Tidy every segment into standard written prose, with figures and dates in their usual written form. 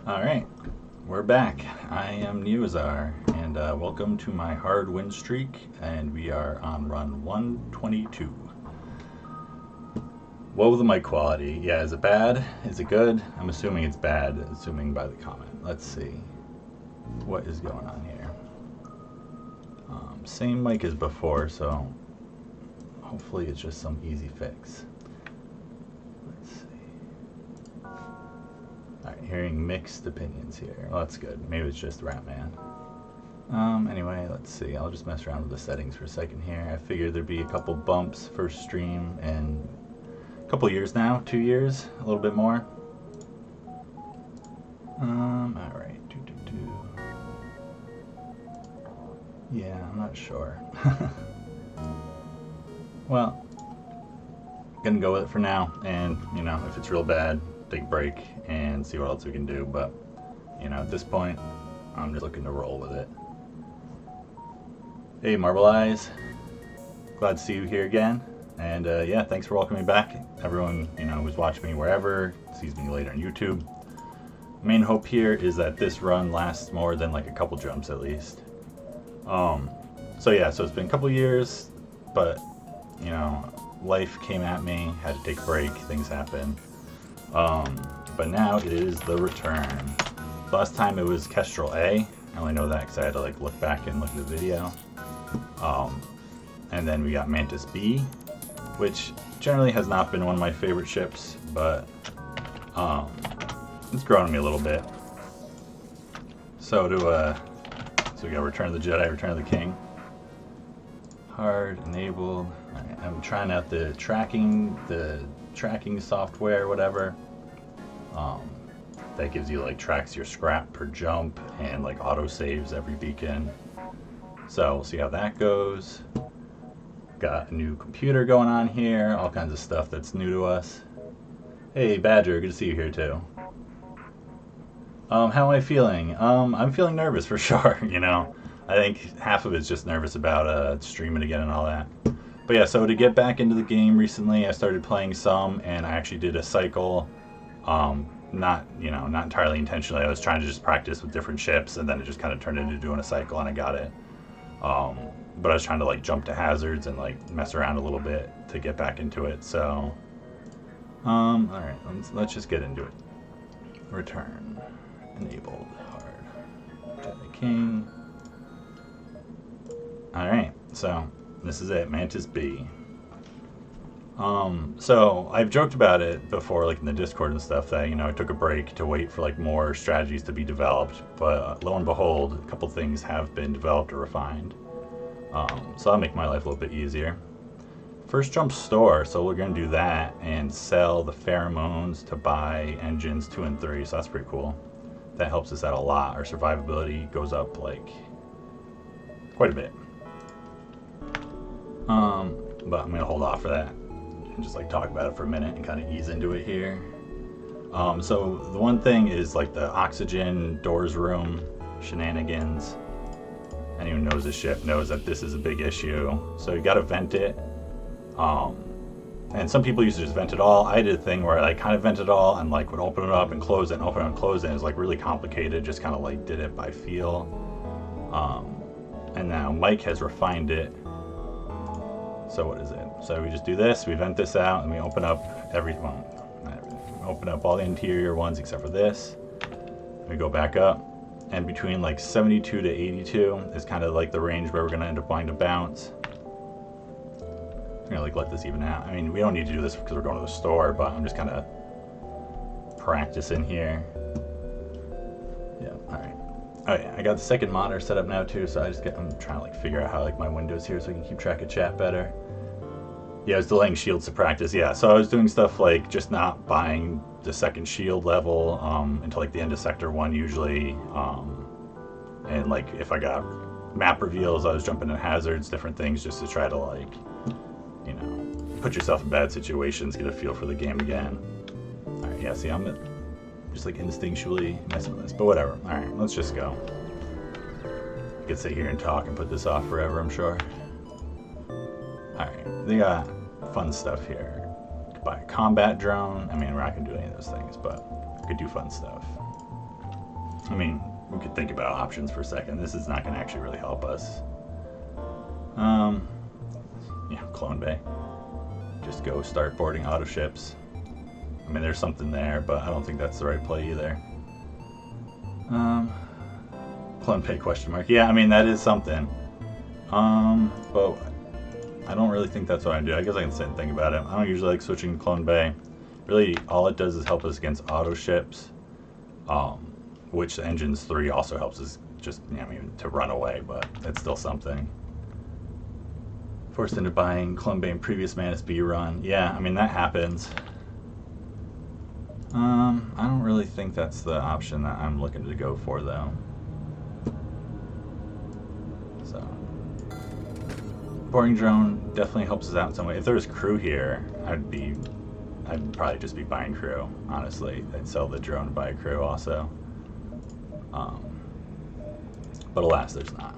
Alright, we're back. I am Neozar, and welcome to my hard win streak, and we are on run 122. Whoa, the mic quality. Yeah, is it bad? Is it good? I'm assuming it's bad, assuming by the comment. Let's see. What is going on here? Same mic as before, so hopefully it's just some easy fix. Let's see. Alright, hearing mixed opinions here. Well, that's good. Maybe it's just Ratman. Anyway, let's see. I'll just mess around with the settings for a second here. I figured there'd be a couple bumps first stream in a couple years now. 2 years, a little bit more. Alright. Yeah, I'm not sure. Well, gonna go with it for now, and, you know, if it's real bad, take a break and see what else we can do, but, you know, at this point, I'm just looking to roll with it. Hey, Marble Eyes. Glad to see you here again, and, yeah, thanks for welcoming me back. Everyone, you know, who's watching me wherever, sees me later on YouTube. Main hope here is that this run lasts more than, like, a couple jumps at least. So yeah, so it's been a couple years, but, you know, life came at me, had to take a break, things happen. But now it is the return. Last time it was Kestrel A. I only know that because I had to like look back and look at the video. And then we got Mantis B, which generally has not been one of my favorite ships, but it's grown on me a little bit. So we got Return of the Jedi, Return of the King. Hard, enabled. Right, I'm trying out the tracking software, whatever. That gives you like tracks your scrap per jump and like auto saves every beacon. So we'll see how that goes. Got a new computer going on here, all kinds of stuff that's new to us. Hey Badger, good to see you here too. How am I feeling? I'm feeling nervous for sure, you know. I think half of it's just nervous about streaming again and all that. But yeah, so to get back into the game recently, I started playing some, and I actually did a cycle. Not entirely intentionally. I was trying to just practice with different ships, and then it just kind of turned into doing a cycle, and I got it. But I was trying to like jump to hazards and like mess around a little bit to get back into it. So, all right, let's just get into it. Return, enabled, hard, Jedi King. All right, so this is it, Mantis B. So I've joked about it before, like in the Discord and stuff, that, you know, I took a break to wait for like more strategies to be developed, but lo and behold, a couple things have been developed or refined. So that'll make my life a little bit easier. First jump store, so we're gonna do that and sell the pheromones to buy engines 2 and 3, so that's pretty cool. That helps us out a lot. Our survivability goes up like quite a bit. But I'm gonna hold off for that and just like talk about it for a minute and kind of ease into it here. So the one thing is like the oxygen doors room shenanigans. Anyone who knows the ship knows that this is a big issue. So you gotta vent it. And some people used to just vent it all. I did a thing where I kind of vent it all and like would open it up and close it and open it and close it. It was like really complicated, just kind of like did it by feel. And now Mike has refined it. So what is it? So we just do this, we vent this out, and we open up everything. We open up all the interior ones except for this. We go back up, and between like 72 to 82 is kind of like the range where we're gonna end up wanting to bounce. I'm gonna like let this even out. I mean, we don't need to do this because we're going to the store, but I'm just kind of practicing here. Yeah, all right. Oh yeah, I got the second monitor set up now too, so I'm trying to like figure out how like my window's here so I can keep track of chat better. Yeah, I was delaying shields to practice. Yeah, so I was doing stuff like just not buying the second shield level until like the end of Sector 1 usually. And like if I got map reveals, I was jumping in hazards, different things just to try to like, you know, put yourself in bad situations, get a feel for the game again. Alright, yeah, see, I'm just like instinctually messing with this, but whatever. Alright, let's just go. I could sit here and talk and put this off forever, I'm sure. Alright, they got fun stuff here. You could buy a combat drone. I mean, we're not going to do any of those things, but we could do fun stuff. I mean, we could think about options for a second. This is not going to actually really help us. Yeah, Clone Bay. Just go start boarding auto ships. I mean, there's something there, but I don't think that's the right play either. Clone Bay question mark. Yeah, I mean, that is something. But I don't really think that's what I do. I guess I can sit and think about it. I don't usually like switching to Clone Bay. Really, all it does is help us against auto ships. Which the Engines 3 also helps us just, I mean, to run away, but it's still something. Forced into buying Clone Bay in previous Mantis B run. Yeah, I mean, that happens. I don't really think that's the option that I'm looking to go for, though. So, boarding drone definitely helps us out in some way. If there was crew here, I'd probably just be buying crew, honestly. I'd sell the drone and buy a crew also. But alas, there's not.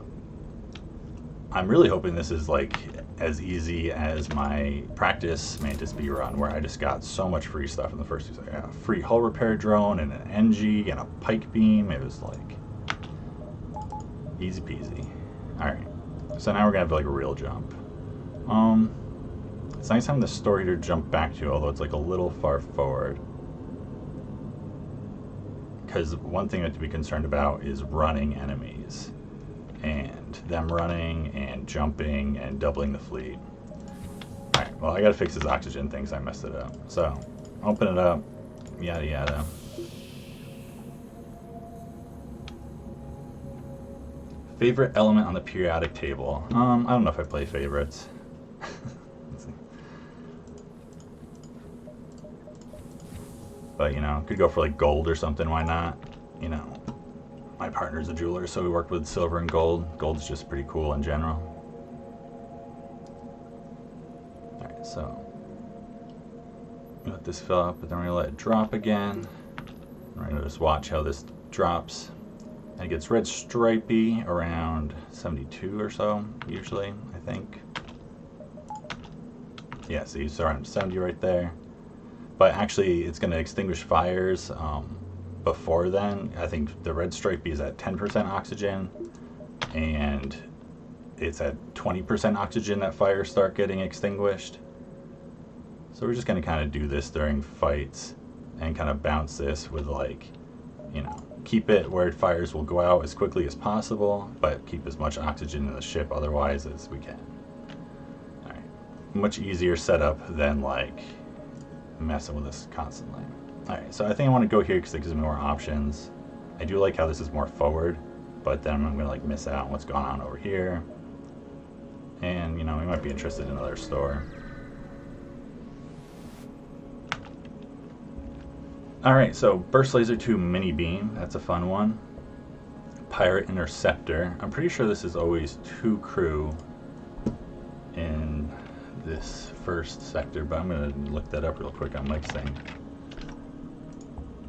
I'm really hoping this is like as easy as my practice Mantis B run, where I just got so much free stuff in the first 2 seconds. I got a free hull repair drone and an NG and a pike beam. It was like easy peasy. Alright, so now we're gonna have like a real jump. It's nice having the story to jump back to, although it's like a little far forward. Because one thing I have to be concerned about is running enemies. And them running and jumping and doubling the fleet. Alright, well, I gotta fix this oxygen thing because I messed it up. So, open it up, yada yada. Favorite element on the periodic table? I don't know if I play favorites. Let's see. But, you know, could go for like gold or something, why not? You know. My partner's a jeweler, so we worked with silver and gold. Gold's just pretty cool in general. Alright, so we let this fill up, but then we're going to let it drop again. We're going to just watch how this drops. And it gets red stripey around 72 or so, usually, I think. Yeah, see, it's around 70 right there. But actually, it's going to extinguish fires. Before then, I think the red stripey is at 10% oxygen, and it's at 20% oxygen that fires start getting extinguished. So we're just going to kind of do this during fights and kind of bounce this with, like, you know, keep it where fires will go out as quickly as possible, but keep as much oxygen in the ship otherwise as we can. Alright, much easier setup than, like, messing with this constantly. Alright, so I think I want to go here because it gives me more options. I do like how this is more forward, but then I'm going to like miss out on what's going on over here. And, you know, we might be interested in another store. Alright, so Burst Laser 2 Mini Beam, that's a fun one. Pirate Interceptor. I'm pretty sure this is always 2 crew in this first sector, but I'm going to look that up real quick on Mike's thing.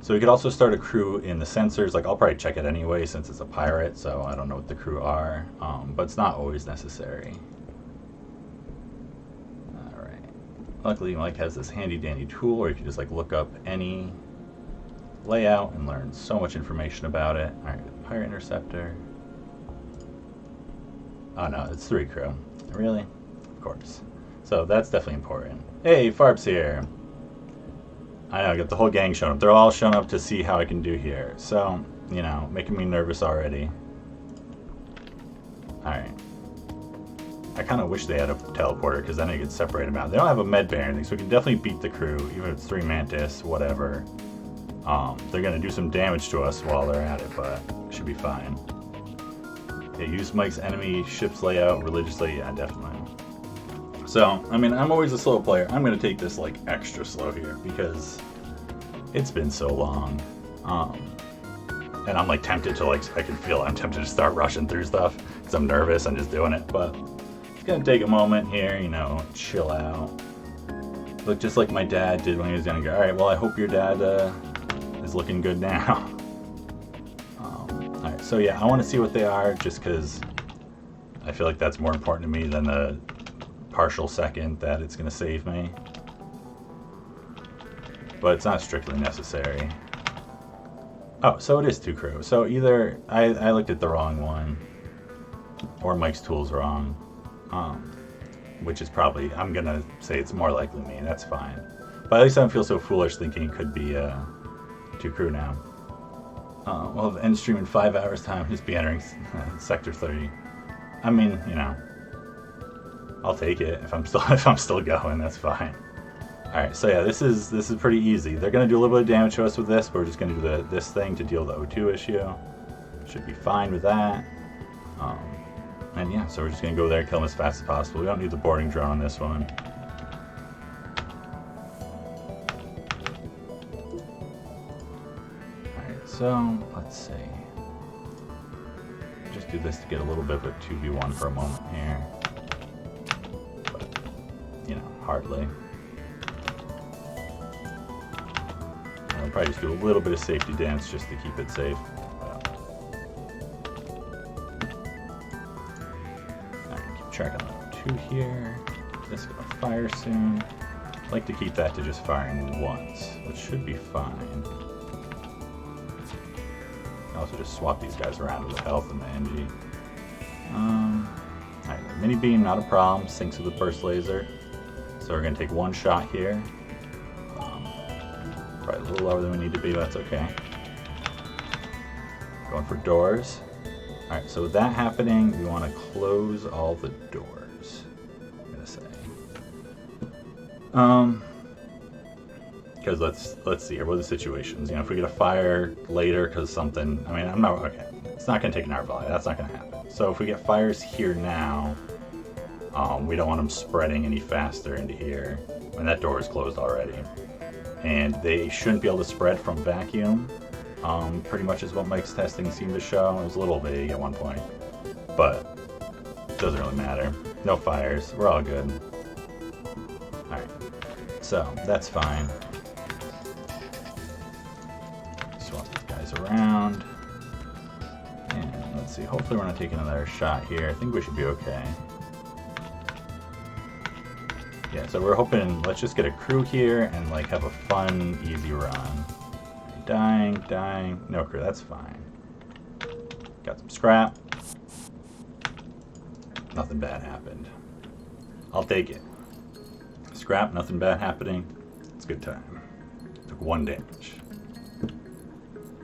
So we could also start a crew in the sensors. Like, I'll probably check it anyway since it's a pirate, so I don't know what the crew are, but it's not always necessary. Alright. Luckily, Mike has this handy dandy tool where you can just like look up any layout and learn so much information about it. Alright, Pirate Interceptor. Oh no, it's 3 crew. Really? Of course. So that's definitely important. Hey, Farb's here! I know, I got the whole gang showing up. They're all showing up to see how I can do here. So, you know, making me nervous already. Alright. I kind of wish they had a teleporter, because then I could separate them out. They don't have a med bay or anything, so we can definitely beat the crew, even if it's 3 Mantis, whatever. They're going to do some damage to us while they're at it, but it should be fine. Yeah, use Mike's enemy ship's layout religiously. Yeah, definitely. So, I mean, I'm always a slow player. I'm going to take this, like, extra slow here, because it's been so long. And I'm, like, tempted to, like, I can feel I'm tempted to start rushing through stuff, because I'm nervous and just doing it. But it's going to take a moment here, you know, chill out. Look just like my dad did when he was younger. Alright, well I hope your dad is looking good now. Alright, so yeah, I want to see what they are just because I feel like that's more important to me than the partial second that it's going to save me. But it's not strictly necessary. Oh, so it is 2 crew. So either I looked at the wrong one, or Mike's tool's wrong. Which is probably, I'm going to say it's more likely me, that's fine. But at least I don't feel so foolish thinking it could be 2 crew now. We'll have end stream in 5 hours time, just be entering Sector 30. I mean, you know, I'll take it if I'm still going, that's fine. Alright, so yeah, this is pretty easy. They're going to do a little bit of damage to us with this, but we're just going to do this thing to deal with the O2 issue. Should be fine with that. And yeah, so we're just going to go there and kill them as fast as possible. We don't need the boarding drone on this one. Alright, so let's see. Just do this to get a little bit of a 2v1 for a moment here. But, you know, hardly. I'll probably just do a little bit of safety dance just to keep it safe. Track on 2 here. This is gonna fire soon. I'd like to keep that to just firing once, which should be fine. Also just swap these guys around with the health and the NG. Alright, the mini beam, not a problem. Syncs with the burst laser. So we're gonna take 1 shot here. Probably a little lower than we need to be, but that's okay. Going for doors. Alright, so with that happening, we want to close all the doors, I'm gonna say. Because let's see here, what are the situations? You know, if we get a fire later because something, I mean, okay, it's not going to take an hour volley, that's not going to happen. So if we get fires here now, we don't want them spreading any faster into here, and that door is closed already. And they shouldn't be able to spread from vacuum. Pretty much is what Mike's testing seemed to show. It was a little vague at one point, but it doesn't really matter. No fires, we're all good. Alright, so that's fine. Swap these guys around. And let's see, hopefully we're not taking another shot here. I think we should be okay. Yeah, so we're hoping, let's just get a crew here and like have a fun, easy run. Dying, no crew, that's fine. Got some scrap. Nothing bad happened. I'll take it. Scrap, nothing bad happening. It's a good time. Took 1 damage.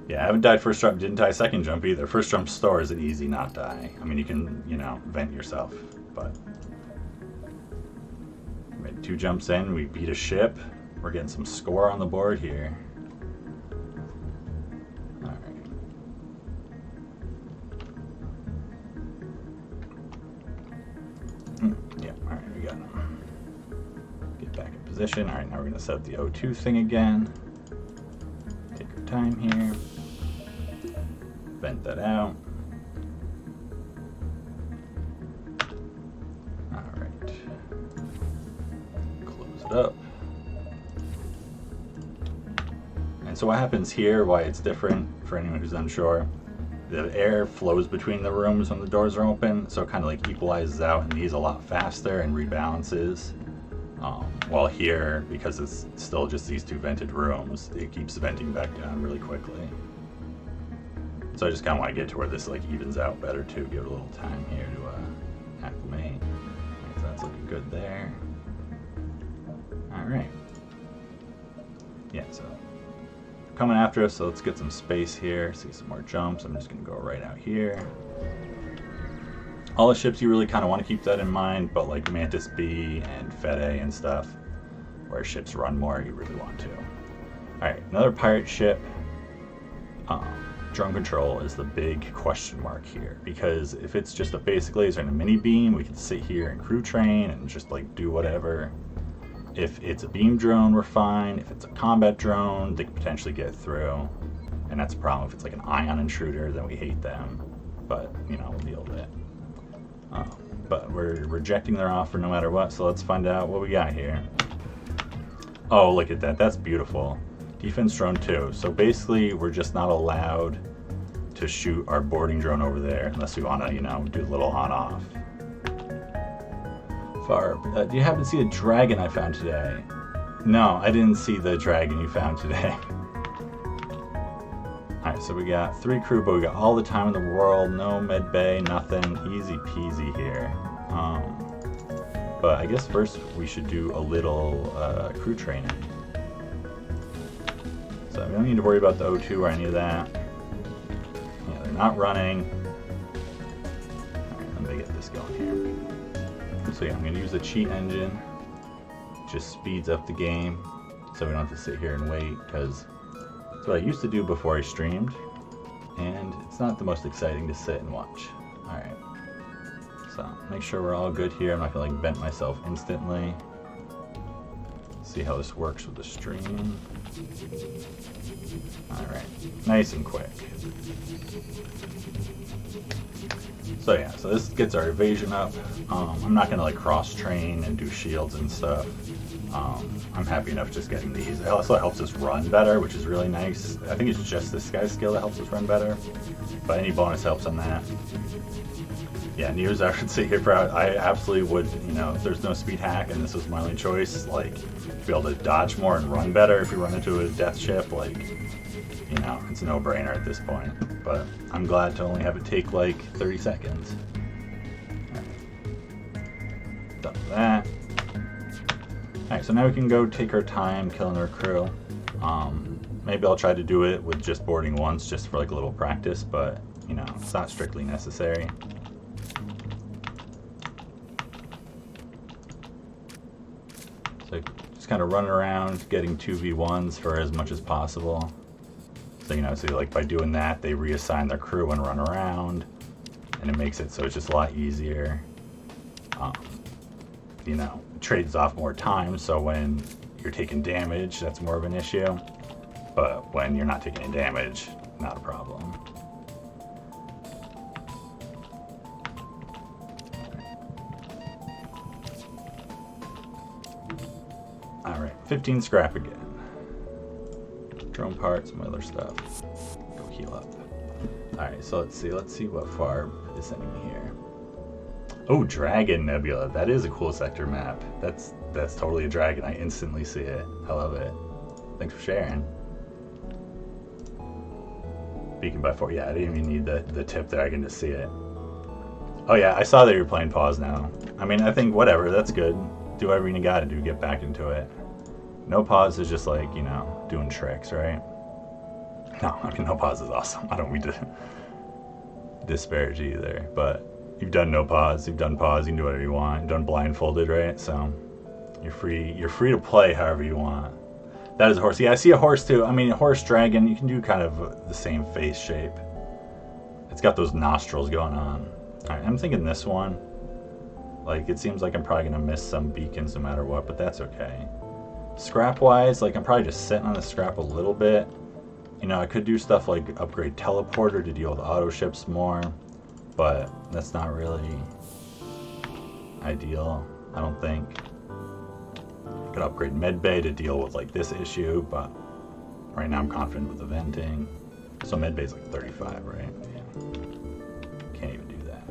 Yeah, I haven't died first jump, didn't die second jump either. First jump store is an easy not die. I mean, you can, you know, vent yourself, but... We made 2 jumps in, we beat a ship. We're getting some score on the board here. Yeah, alright, we got him. Get back in position. Alright, now we're going to set up the O2 thing again. Take our time here. Vent that out. Alright. Close it up. And so what happens here, why it's different for anyone who's unsure, the air flows between the rooms when the doors are open, so it kind of like equalizes out and these a lot faster and rebalances. While here, because it's still just these 2 vented rooms, it keeps venting back down really quickly. So I just kind of want to get to where this like evens out better too, give it a little time here to acclimate. Right, so that's looking good there. Alright. Yeah, so coming after us, so let's get some space here, see some more jumps. I'm just going to go right out here. All the ships, you really kind of want to keep that in mind, but like Mantis B and Fed A and stuff, where ships run more, you really want to. Alright, another pirate ship. Drone control is the big question mark here, because if it's just a basic laser and a mini beam, we can sit here and crew train and just like do whatever. If it's a beam drone, we're fine. If it's a combat drone, they could potentially get through. And that's a problem. If it's like an ion intruder, then we hate them. But, you know, we'll deal with it. But we're rejecting their offer no matter what, so let's find out what we got here. Oh, look at that. That's beautiful. Defense drone 2. So basically, we're just not allowed to shoot our boarding drone over there unless we want to, do a little on-off. Farb, do you happen to see a dragon I found today? No, I didn't see the dragon you found today. Alright, so we got 3 crew, but we got all the time in the world, no med bay, nothing, easy peasy here. But I guess first we should do a little crew training. So we don't need to worry about the O2 or any of that. Yeah, they're not running. Alright, let me get this going here. So yeah, I'm going to use the cheat engine. Just speeds up the game so we don't have to sit here and wait, because it's what I used to do before I streamed, and it's not the most exciting to sit and watch. Alright, so make sure we're all good here. I'm not going to vent myself instantly. See how this works with the stream. Alright, nice and quick. So yeah, so this gets our evasion up. I'm not going to cross train and do shields and stuff. I'm happy enough just getting these. It also helps us run better, which is really nice. I think it's just this guy's skill that helps us run better, but any bonus helps on that. Yeah, Nears, I would say here proud. I absolutely would, if there's no speed hack and this was my only choice, to be able to dodge more and run better if you run into a death ship, it's a no-brainer at this point. But I'm glad to only have it take 30 seconds. Right. Done with that. Alright, so now we can go take our time killing our crew. Maybe I'll try to do it with just boarding once, just for a little practice, but it's not strictly necessary. So just kind of running around, getting 2v1s for as much as possible. So by doing that, they reassign their crew and run around, and it makes it so it's just a lot easier. It trades off more time, so when you're taking damage, that's more of an issue. But when you're not taking any damage, not a problem. Alright, 15 scrap again. Drone parts, some other stuff. Go heal up. Alright, so let's see what Farb is sending me here. Oh, Dragon Nebula. That is a cool sector map. That's totally a dragon. I instantly see it. I love it. Thanks for sharing. Beacon by 4. Yeah, I didn't even need the tip there. I can just see it. Oh yeah, I saw that you're playing pause now. I mean, I think whatever. That's good. Do whatever you gotta do. Get back into it. No pause is just doing tricks, right? No, I mean, no pause is awesome. I don't mean to disparage you either, but you've done no pause, you've done pause, you can do whatever you want. You've done blindfolded, right? So you're free to play however you want. That is a horse. Yeah, I see a horse too. I mean, a horse dragon, you can do kind of the same face shape. It's got those nostrils going on. Alright, I'm thinking this one. It seems like I'm probably gonna miss some beacons no matter what, but that's okay. Scrap wise, I'm probably just sitting on the scrap a little bit. I could do stuff like upgrade teleporter to deal with auto ships more, but that's not really ideal, I don't think. I could upgrade medbay to deal with this issue, but right now I'm confident with the venting. So medbay's 35, right? Yeah. Can't even do that.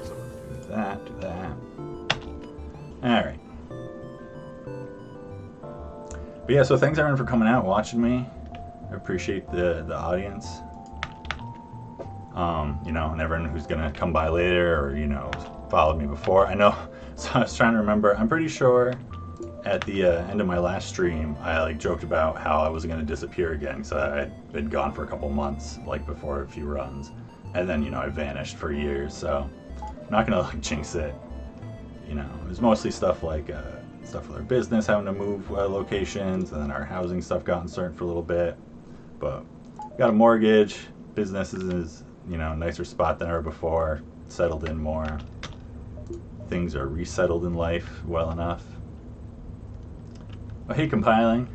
So do that. Alright. But yeah, so thanks everyone for coming out, watching me. I appreciate the audience. And everyone who's gonna come by later or, followed me before. I know, so I was trying to remember. I'm pretty sure at the end of my last stream, I joked about how I wasn't gonna disappear again, so I'd been gone for a couple months, before a few runs. And then, I vanished for years, so I'm not gonna jinx it. It was mostly stuff stuff with our business, having to move locations, and then our housing stuff got uncertain for a little bit. But got a mortgage, business is nicer spot than ever before, settled in more. Things are resettled in life well enough. Oh, hey, compiling.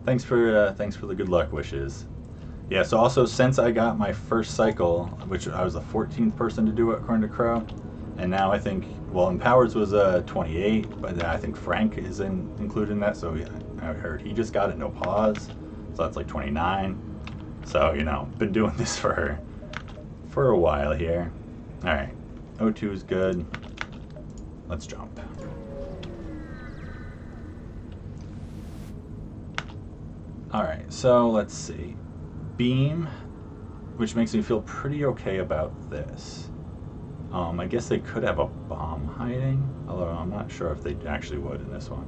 Thanks for the good luck wishes. Yeah, so also since I got my first cycle, which I was the 14th person to do it according to Crow, And now I think, well, Empowers was 28, but I think Frank is included in that. So I heard he just got it, no pause. So that's like 29. So, you know, been doing this for a while here. All right, O2 is good. Let's jump. All right, so let's see. Beam, which makes me feel pretty okay about this. I guess they could have a bomb hiding, although I'm not sure if they actually would in this one.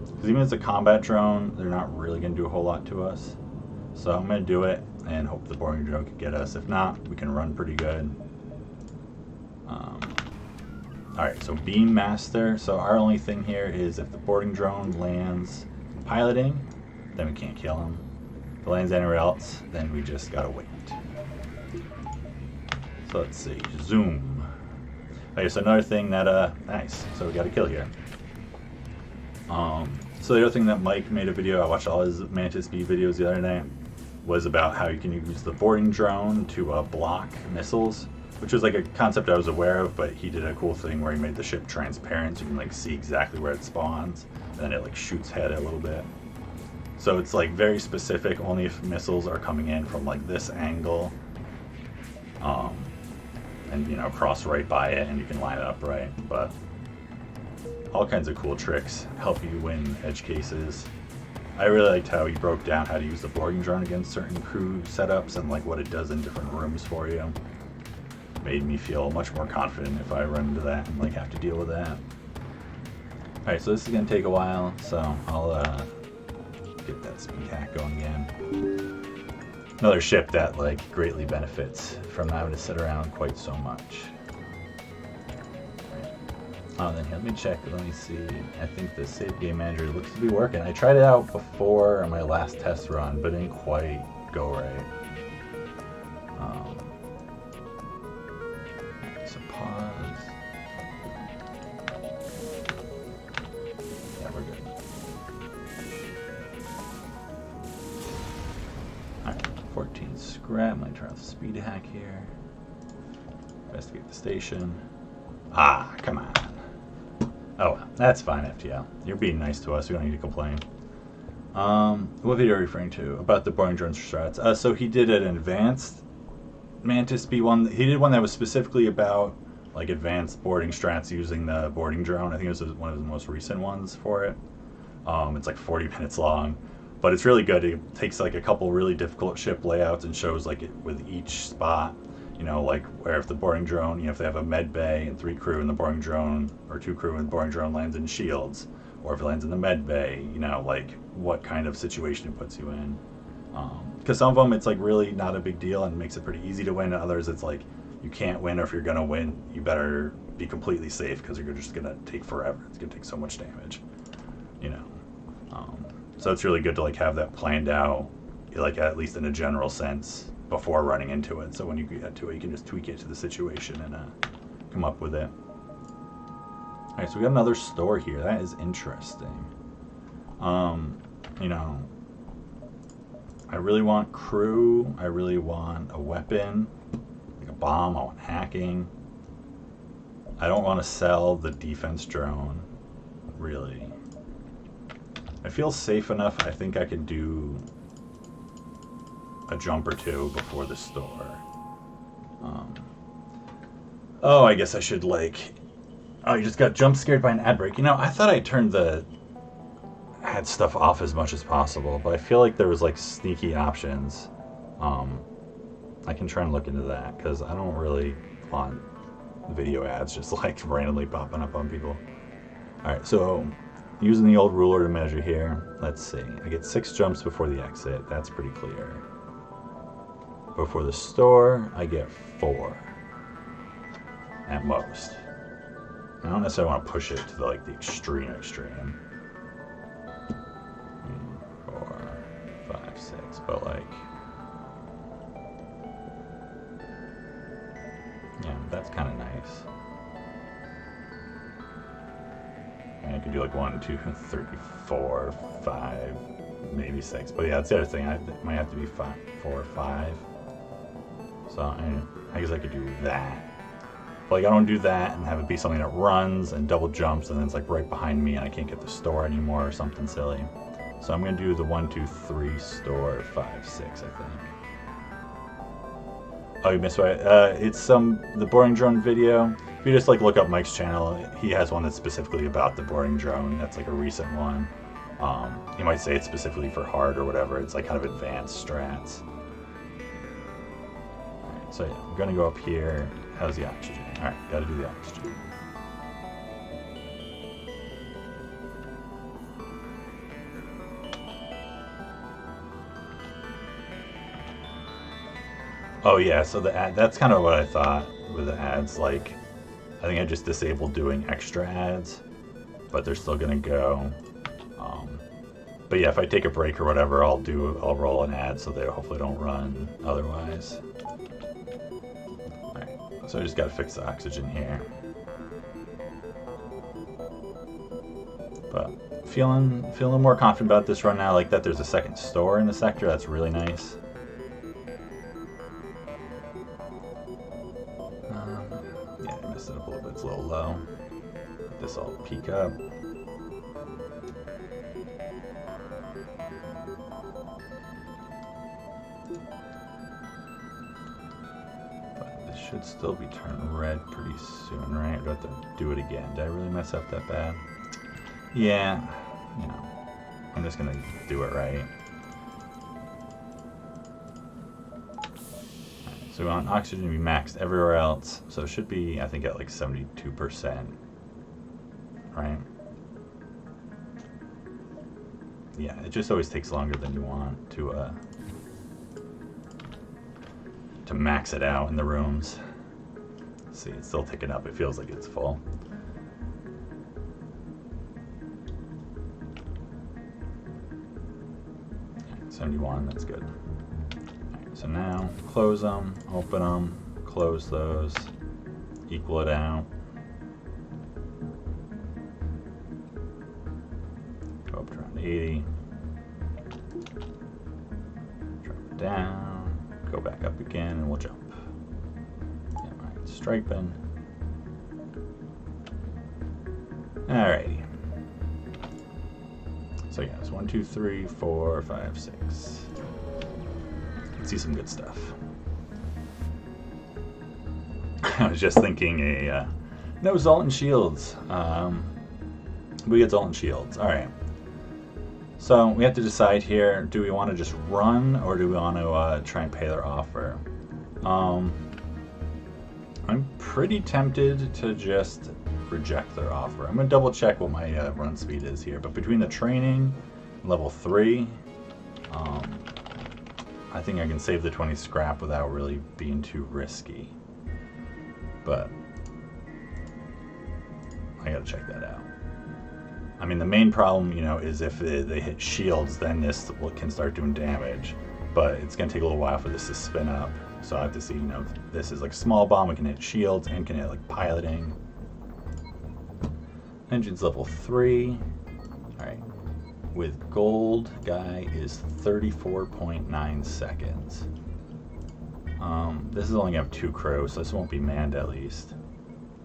Because even as a combat drone, they're not really going to do a whole lot to us. So I'm going to do it and hope the boarding drone can get us. If not, we can run pretty good. Alright, so Beam Master. So our only thing here is if the boarding drone lands piloting, then we can't kill him. If it lands anywhere else, then we just gotta wait. So let's see, zoom. Okay, so another thing that, nice, so we got a kill here. So the other thing that Mike made a video, I watched all his Mantis B videos the other day, was about how you can use the boarding drone to block missiles, which was like a concept I was aware of, but he did a cool thing where he made the ship transparent so you can like see exactly where it spawns, and then it like shoots head a little bit. So it's like very specific, only if missiles are coming in from like this angle, and you know, cross right by it and you can line it up right. But all kinds of cool tricks help you win edge cases. I really liked how he broke down how to use the boarding drone against certain crew setups and like what it does in different rooms for you. Made me feel much more confident if I run into that and like have to deal with that. Alright, so this is gonna take a while, so I'll get that speed hack going again. Another ship that like greatly benefits from not having to sit around quite so much. Oh, then let me check. Let me see. I think the Save Game Manager looks to be working. I tried it out before on my last test run, but it didn't quite go right. So pause. Yeah, we're good. Alright, 14 scrap. I'm going to turn off the speed hack here. Investigate the station. Ah, come on. Oh, that's fine, FTL. You're being nice to us. We don't need to complain. What video are you referring to? About the boarding drone strats. So he did an advanced Mantis B1. He did one that was specifically about like advanced boarding strats using the boarding drone. I think it was one of the most recent ones for it. It's like 40 minutes long, but it's really good. It takes like a couple really difficult ship layouts and shows like it with each spot. You know, like where if the boarding drone, you know, if they have a med bay and 3 crew in the boarding drone, or 2 crew and the boarding drone lands in shields, or if it lands in the med bay, you know, like what kind of situation it puts you in. Because some of them it's like really not a big deal and makes it pretty easy to win, and others it's like you can't win, or if you're gonna win, you better be completely safe because you're just gonna take forever. It's gonna take so much damage, you know. So it's really good to like have that planned out, like at least in a general sense, before running into it, so when you get to it you can just tweak it to the situation and come up with it. Alright, so we got another store here. That is interesting. You know, I really want crew, I really want a weapon, like a bomb, I want hacking. I don't want to sell the defense drone, really. I feel safe enough, I think I can do a jump or two before the store. Oh, I guess I should like... Oh, you just got jump scared by an ad break. You know, I thought I turned the ad stuff off as much as possible, but I feel like there was like sneaky options. I can try and look into that, because I don't really want video ads just like randomly popping up on people. Alright, so using the old ruler to measure here, let's see. I get 6 jumps before the exit. That's pretty clear. Before the store, I get 4 at most. I don't necessarily want to push it to the, like the extreme. 4, 5, 6, but like, yeah, that's kind of nice. And I could do like 1, 2, 3, 4, 5, maybe 6. But yeah, that's the other thing. It might have to be 4 or 5. So I guess I could do that. But like I don't do that and have it be something that runs and double jumps and then it's like right behind me and I can't get the store anymore or something silly. So I'm gonna do the 1, 2, 3 store 5, 6, I think. Oh, you missed what? It's the boarding drone video. If you just like look up Mike's channel, he has one that's specifically about the boarding drone. That's like a recent one. You might say it's specifically for hard or whatever. It's like kind of advanced strats. Alright, so yeah, I'm gonna go up here. How's the oxygen? Alright, gotta do the oxygen. Oh yeah, so the ad, that's kind of what I thought with the ads. Like, I think I just disabled doing extra ads, but they're still gonna go. But yeah, if I take a break or whatever, I'll roll an ad so they hopefully don't run otherwise. Alright, so I just gotta fix the oxygen here. But feeling more confident about this run now, like that there's a second store in the sector, that's really nice. Yeah, I messed it up a little bit, it's a little low. This I'll peek up. Should still be turning red pretty soon, right? I've got to do it again. Did I really mess up that bad? Yeah, you know, I'm just gonna do it right. So we want oxygen to be maxed everywhere else. So it should be, I think, at like 72%, right? Yeah, it just always takes longer than you want to max it out in the rooms. See, it's still ticking up. It feels like it's full. Right, 71, that's good. Right, so now close them, open them, close those, equal it out. Go up to around 80. Drop it down. Go back up again and we'll jump. Yeah, right, striping. Alrighty. So yeah, it's 1, 2, 3, 4, 5, 6. Let's see some good stuff. I was just thinking no Zoltan shields. We get Zoltan shields. Alright. So we have to decide here, do we want to just run or do we want to try and pay their offer? I'm pretty tempted to just reject their offer. I'm going to double check what my run speed is here, but between the training and level 3, I think I can save the 20 scrap without really being too risky. But I got to check that out. I mean, the main problem, you know, is if they hit shields, then this can start doing damage. But it's going to take a little while for this to spin up. So I have to see, you know, this is like a small bomb. It can hit shields and can hit like piloting. Engine's level 3. Alright. With gold, guy is 34.9 seconds. This is only going to have 2 crows, so this won't be manned at least.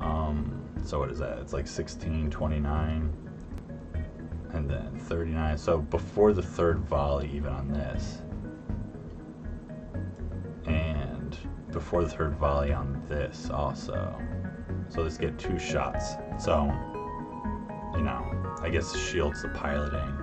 So what is that? It's like 16:29. And then 39, so before the third volley even on this. And before the third volley on this also. So let's get 2 shots. So, you know, I guess shields the piloting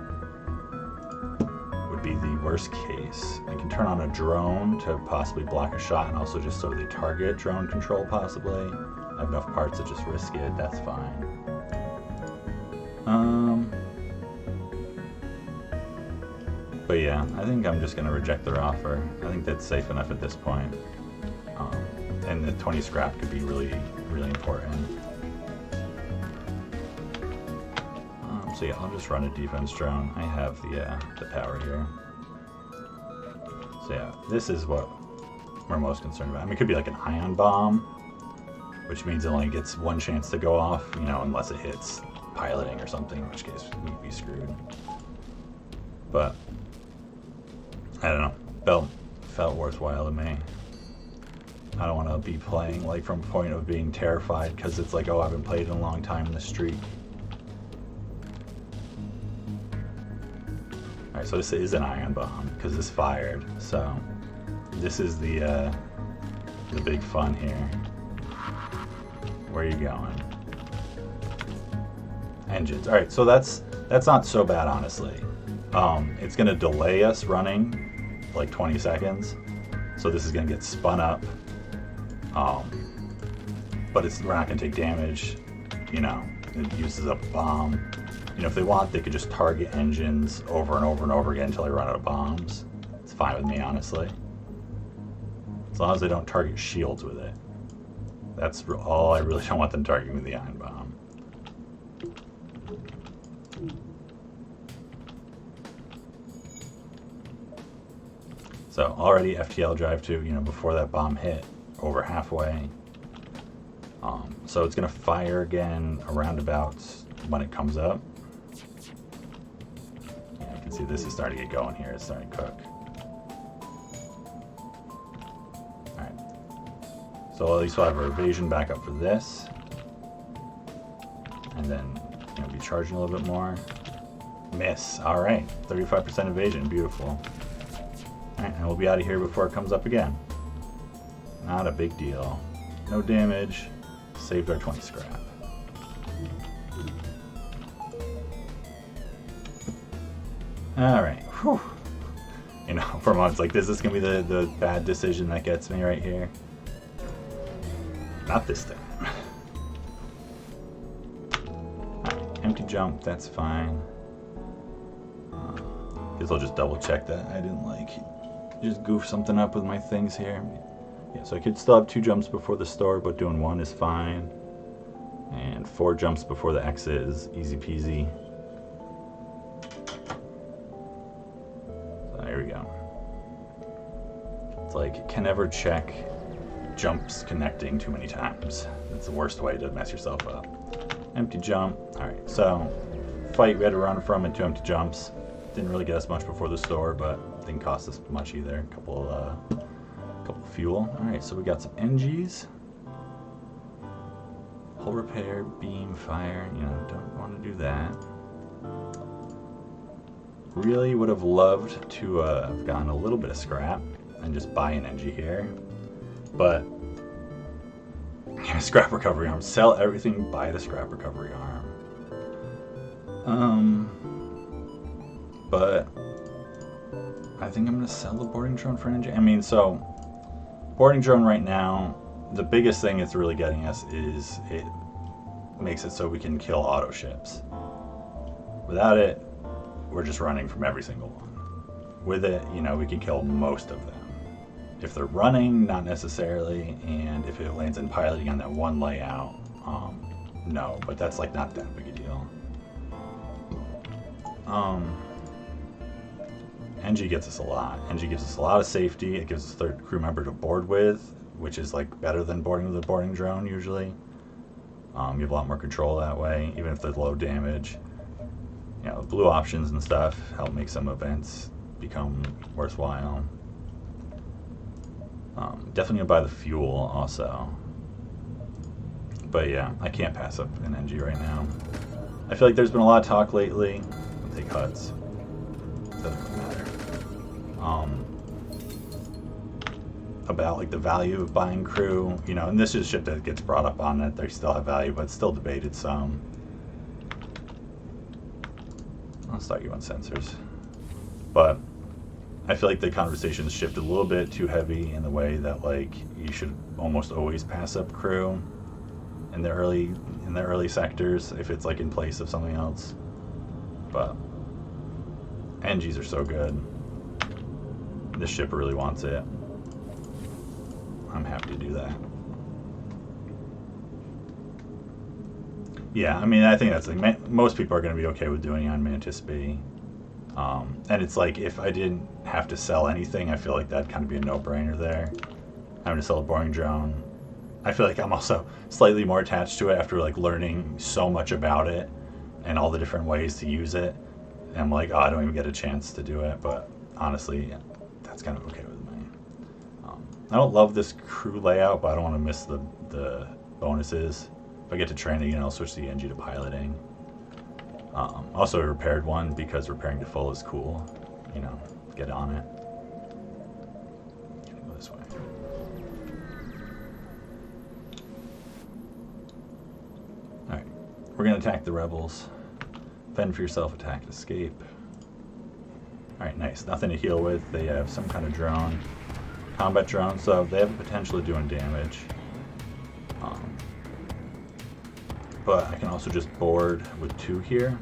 would be the worst case. I can turn on a drone to possibly block a shot and also just so they target drone control possibly. I have enough parts to just risk it, that's fine. But yeah, I think I'm just going to reject their offer. I think that's safe enough at this point. And the 20 scrap could be really, really important. So yeah, I'll just run a defense drone. I have the power here. So yeah, this is what we're most concerned about. I mean, it could be like an ion bomb, which means it only gets 1 chance to go off, you know, unless it hits piloting or something, in which case we'd be screwed. But I don't know. Felt worthwhile to me. I don't want to be playing like from a point of being terrified because it's like, oh, I haven't played in a long time in the streak. Alright, so this is an ion bomb because this fired. So this is the big fun here. Where are you going? Engines. Alright, so that's not so bad, honestly. It's going to delay us running like 20 seconds. So this is going to get spun up. But we're not going to take damage. You know, it uses up a bomb. You know, if they want, they could just target engines over and over and over again until they run out of bombs. It's fine with me, honestly. As long as they don't target shields with it. That's all. I really don't want them targeting with the ion bomb. So already FTL drive 2, you know, before that bomb hit, over halfway. So it's going to fire again around about when it comes up. Yeah, you can see this is starting to get going here. It's starting to cook. Alright. So at least we'll have our evasion back up for this. And then, you know, be charging a little bit more. Miss. Alright. 35% evasion. Beautiful. Alright, and we'll be out of here before it comes up again. Not a big deal. No damage. Saved our 20 scrap. Alright. Whew. You know, for months like this is going to be the bad decision that gets me right here. Not this time. Alright, empty jump, that's fine. Guess I'll just double check that. I didn't like just goof something up with my things here. Yeah, so I could still have 2 jumps before the store, but doing 1 is fine. And 4 jumps before the exit is easy peasy. So there we go. It's like, can never check jumps connecting too many times. That's the worst way to mess yourself up. Empty jump. Alright, so fight we had to run from and 2 empty jumps. Didn't really get us much before the store, but didn't cost us much either. A couple fuel. Alright, so we got some NGs. Hull repair, beam, fire. You know, don't want to do that. Really would have loved to have gotten a little bit of scrap and just buy an NG here. But scrap recovery arm. Sell everything, buy the scrap recovery arm. But I think I'm going to sell the boarding drone for an NG. I mean, so boarding drone right now, the biggest thing it's really getting us is it makes it so we can kill auto ships. Without it, we're just running from every single one. With it, you know, we can kill most of them. If they're running, not necessarily, and if it lands in piloting on that one layout, no, but that's like not that big a deal. NG gets us a lot. NG gives us a lot of safety. It gives us a 3rd crew member to board with, which is like better than boarding with a boarding drone usually. You have a lot more control that way, even if they're low damage. You know, blue options and stuff help make some events become worthwhile. Definitely gonna buy the fuel also. But yeah, I can't pass up an NG right now. I feel like there's been a lot of talk lately. I'll take HUDs. Doesn't really matter. About like the value of buying crew, you know, and this is shit that gets brought up on it. They still have value, but it's still debated some. I'll start you on sensors. But I feel like the conversation's shifted a little bit too heavy in the way that like you should almost always pass up crew in the early sectors if it's like in place of something else. But NGs are so good. This ship really wants it. I'm happy to do that. Yeah, I mean, I think that's like most people are going to be okay with doing it on Mantis B. And it's like if I didn't have to sell anything, I feel like that'd kind of be a no-brainer there. Having to sell a boarding drone. I feel like I'm also slightly more attached to it after like learning so much about it and all the different ways to use it. And I'm like, oh, I don't even get a chance to do it. But honestly, that's kind of okay with me. I don't love this crew layout, but I don't want to miss the bonuses. If I get to training, I'll switch the NG to piloting. Also a repaired one, because repairing to full is cool. Get on it. Go this way. Alright, we're going to attack the rebels. Fend for yourself, attack, escape. Alright, nice. Nothing to heal with. They have some kind of drone. Combat drone, so they have the potential of doing damage. But I can also just board with 2 here.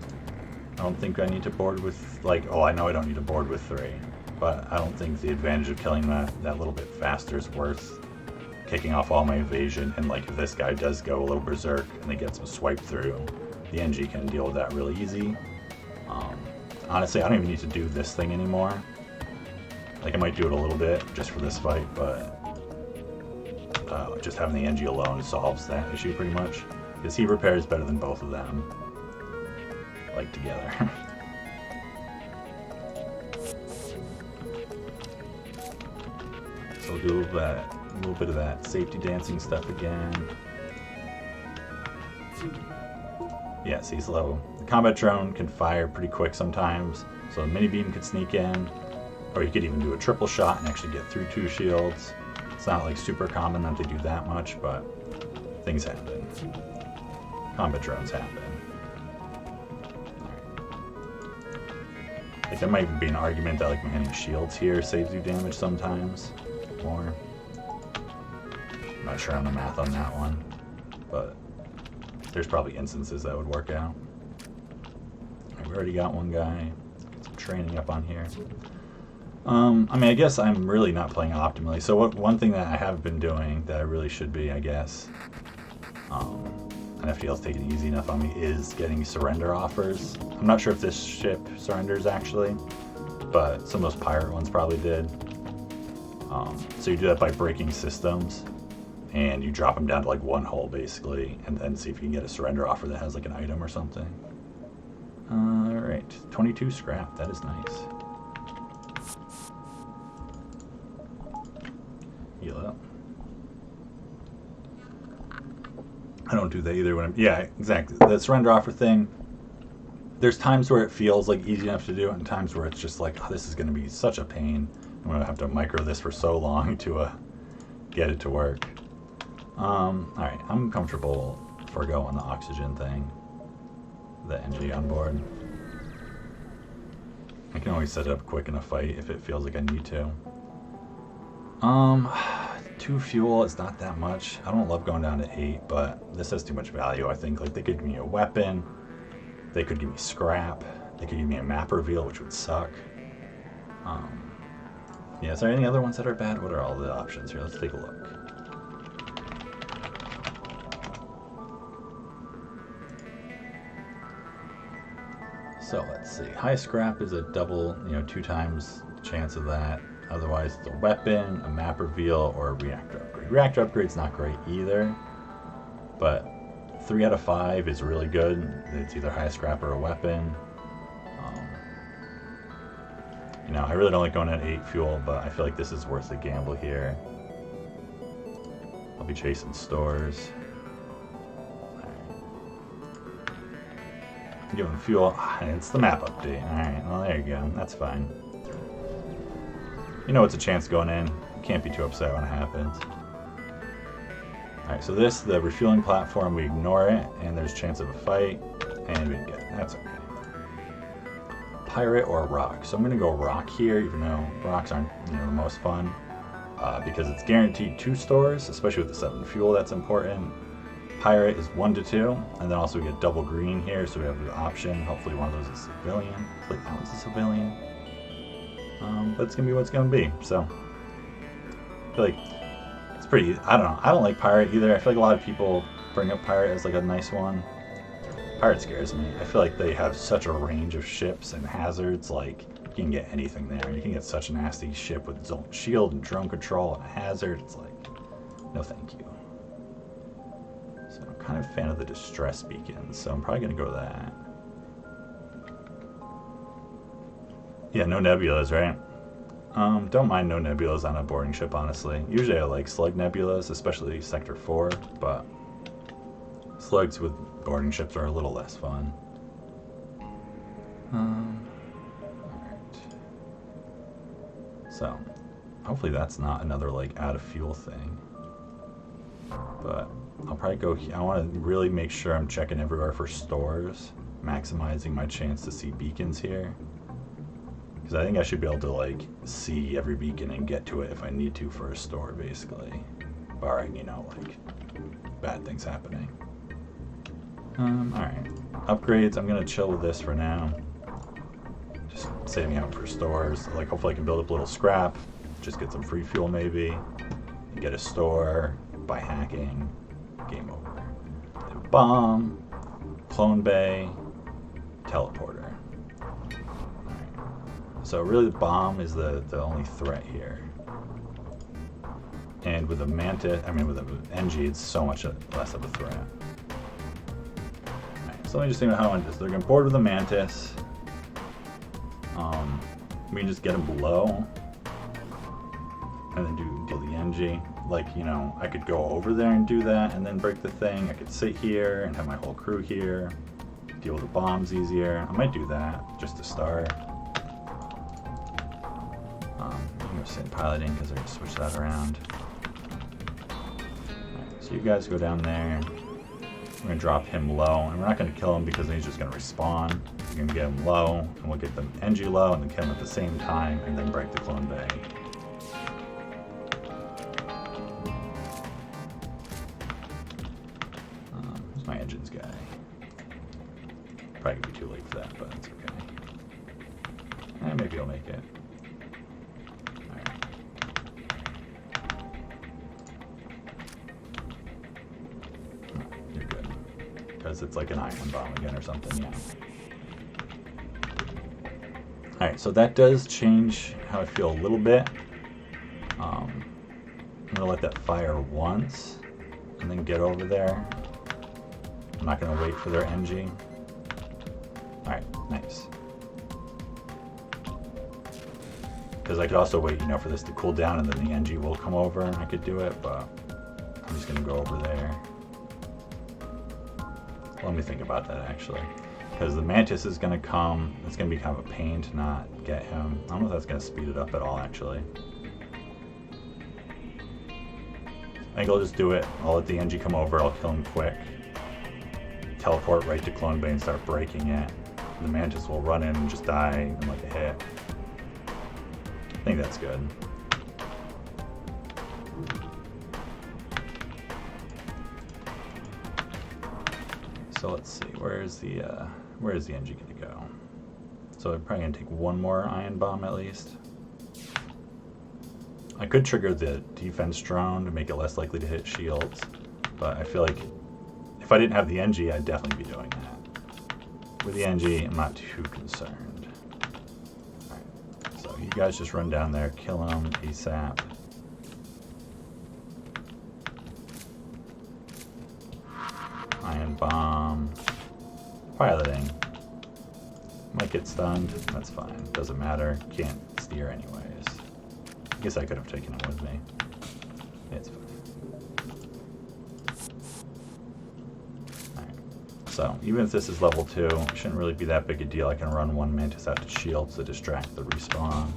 I don't think I need to board with, I know I don't need to board with 3. But I don't think the advantage of killing that little bit faster is worth kicking off all my evasion. And if this guy does go a little berserk and they get some swipe through, the NG can deal with that really easy. Honestly, I don't even need to do this thing anymore. I might do it a little bit just for this fight, but just having the NG alone solves that issue pretty much. Because he repairs better than both of them, together. So we'll do a little bit of that safety dancing stuff again. Yeah, see, he's low. The combat drone can fire pretty quick sometimes, so the mini beam could sneak in, or you could even do a triple shot and actually get through 2 shields. It's not super common that they do that much, but things happen. Combat drones happen. There might even be an argument that hitting shields here saves you damage sometimes more. I'm not sure on the math on that one, but there's probably instances that would work out. Right, we already got one guy. Get some training up on here. I guess I'm really not playing optimally. So one thing that I have been doing that I really should be, I guess, and FTL's taking it easy enough on me, is getting surrender offers. I'm not sure if this ship surrenders actually, but some of those pirate ones probably did. So you do that by breaking systems, and you drop them down to 1 hull basically, and then see if you can get a surrender offer that has an item or something. Alright, 22 scrap, that is nice. Heal up. I don't do that either when I'm... Yeah, exactly. The surrender offer thing, there's times where it feels easy enough to do, and times where it's just this is going to be such a pain. I'm going to have to micro this for so long to get it to work. Alright, I'm comfortable foregoing the oxygen thing. The NG on board. I can always set it up quick in a fight if it feels like I need to. 2 fuel is not that much. I don't love going down to 8, but this has too much value, I think. They could give me a weapon. They could give me scrap. They could give me a map reveal, which would suck. Yeah, is there any other ones that are bad? What are all the options here? Let's take a look. So let's see. High scrap is a double, 2 times chance of that. Otherwise, it's a weapon, a map reveal, or a reactor upgrade. Reactor upgrade's not great either, but 3 out of 5 is really good. It's either high scrap or a weapon. I really don't like going at 8 fuel, but I feel like this is worth the gamble here. I'll be chasing stores. Give them fuel. It's the map update. Alright, well there you go. That's fine. It's a chance going in. You can't be too upset when it happens. Alright, so the refueling platform, we ignore it, and there's a chance of a fight, and we can get it. That's okay. Pirate or rock. So I'm going to go rock here, even though rocks aren't the most fun, because it's guaranteed 2 stores, especially with the 7 fuel. That's important. Pirate is 1 to 2, and then also we get double green here, so we have the option. Hopefully one of those is civilian. Hopefully that one's a civilian. But it's going to be what it's going to be, so I feel like it's pretty, I don't know, I don't like pirate either. I feel like a lot of people bring up pirate as a nice one. Pirate scares me. I feel like they have such a range of ships and hazards, you can get anything there. You can get such a nasty ship with its own shield and drone control and a hazard. It's no thank you. So I'm kind of a fan of the distress beacons, so I'm probably going to go to that. Yeah, no nebulas, right? Don't mind no nebulas on a boarding ship, honestly. Usually I like slug nebulas, especially Sector 4, but slugs with boarding ships are a little less fun. Alright. So, hopefully that's not another, like, out of fuel thing. But I'll probably go here. I want to really make sure I'm checking everywhere for stores, maximizing my chance to see beacons here. Because I think I should be able to, like, see every beacon and get to it if I need to for a store, basically. Barring, you know, like, bad things happening. Alright. Upgrades, I'm going to chill with this for now. Just saving out for stores. Like, hopefully I can build up a little scrap. Just get some free fuel, maybe. Get a store by hacking. Game over. Then bomb. Clone bay. Teleporter. So really the bomb is the only threat here. And with a Mantis, I mean with an NG, it's so much less of a threat. Alright, so let me just think about how they're going to board with the Mantis. We can just get them below. And then deal the NG. Like, you know, I could go over there and do that and then break the thing. I could sit here and have my whole crew here. Deal with the bombs easier. I might do that just to start. I'm going to sit piloting because they're going to switch that around. Right, so you guys go down there. We're going to drop him low. And we're not going to kill him because he's just going to respawn. We're going to get him low. And we'll get the NG low and then kill him at the same time. And then break the clone bay. Who's my engines guy? Probably going to be too late for that, but it's okay. Maybe I'll make it. Because it's like an iron bomb again or something, yeah. Alright, so that does change how I feel a little bit. I'm going to let that fire once and then get over there. I'm not going to wait for their NG. Alright, nice. Because I could also wait, you know, for this to cool down and then the NG will come over and I could do it, but I'm just going to go over there. Let me think about that, actually. Because the Mantis is going to come. It's going to be kind of a pain to not get him. I don't know if that's going to speed it up at all, actually. I think I'll just do it. I'll let the NG come over. I'll kill him quick. Teleport right to Clone Bay and start breaking it. The Mantis will run in and just die in like a hit. I think that's good. So let's see, where's the NG gonna go? So I'm probably gonna take one more ion bomb at least. I could trigger the defense drone to make it less likely to hit shields, but I feel like if I didn't have the NG, I'd definitely be doing that. With the NG, I'm not too concerned. Alright, so you guys just run down there, kill him ASAP. Ion bomb. Piloting. Might get stunned. That's fine. Doesn't matter. Can't steer anyways. I guess I could have taken it with me. It's fine. Alright. So, even if this is level 2, it shouldn't really be that big a deal. I can run one Mantis out to shields to distract the respawn.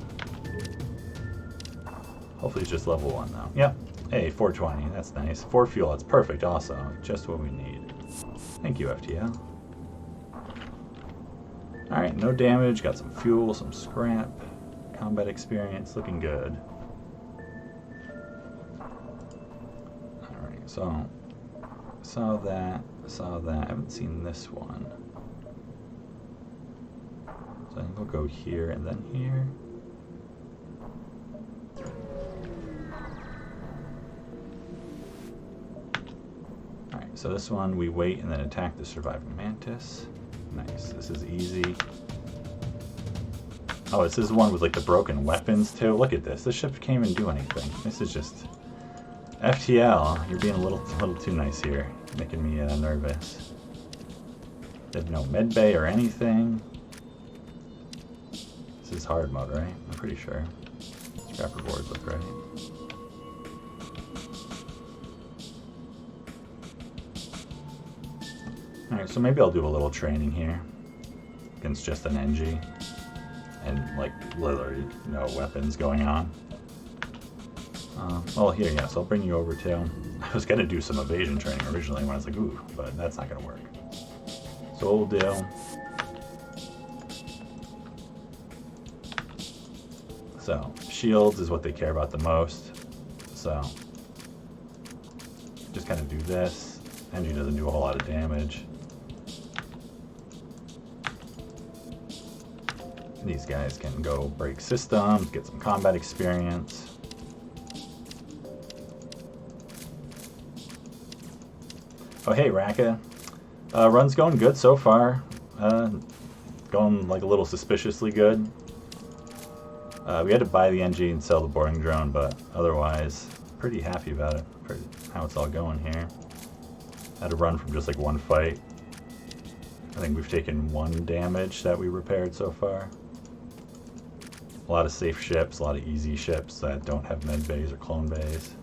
Hopefully it's just level 1 though. Yep. Hey, 420. That's nice. 4 fuel. That's perfect. Also, just what we need. Thank you, FTL. Alright, no damage. Got some fuel, some scrap. Combat experience. Looking good. Alright, so saw that. I haven't seen this one. So I think we'll go here and then here. Alright, so this one we wait and then attack the surviving Mantis. Nice, this is easy. Oh, this is one with like the broken weapons too. Look at this. This ship can't even do anything. This is just FTL. You're being a little too nice here, making me nervous. There's no med bay or anything. This is hard mode, right? I'm pretty sure. Scrap rewards look right. Alright, so maybe I'll do a little training here against just an NG and like literally no weapons going on. Well, here, yeah, so I'll bring you over too. I was gonna do some evasion training originally when I was like, ooh, but that's not gonna work. So what we'll do. So, shields is what they care about the most. So, just kind of do this. NG doesn't do a whole lot of damage. These guys can go break systems, get some combat experience. Oh hey, Raka. Run's going good so far. Going like a little suspiciously good. We had to buy the NG and sell the boarding drone, but otherwise, pretty happy about it. Pretty, how it's all going here. Had to run from just like one fight. I think we've taken 1 damage that we repaired so far. A lot of safe ships, a lot of easy ships that don't have med bays or clone bays.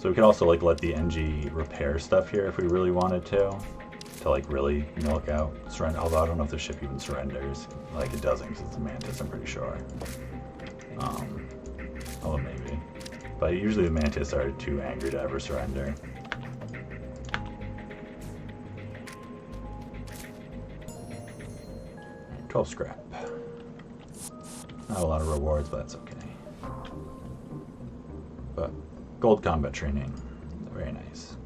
So we could also like let the NG repair stuff here if we really wanted to like really milk out surrender. Although I don't know if the ship even surrenders. Like it doesn't because it's a Mantis, I'm pretty sure. Although maybe. But usually the Mantis are too angry to ever surrender. Right, 12 scrap. Not a lot of rewards, but that's okay. But gold combat training, very nice.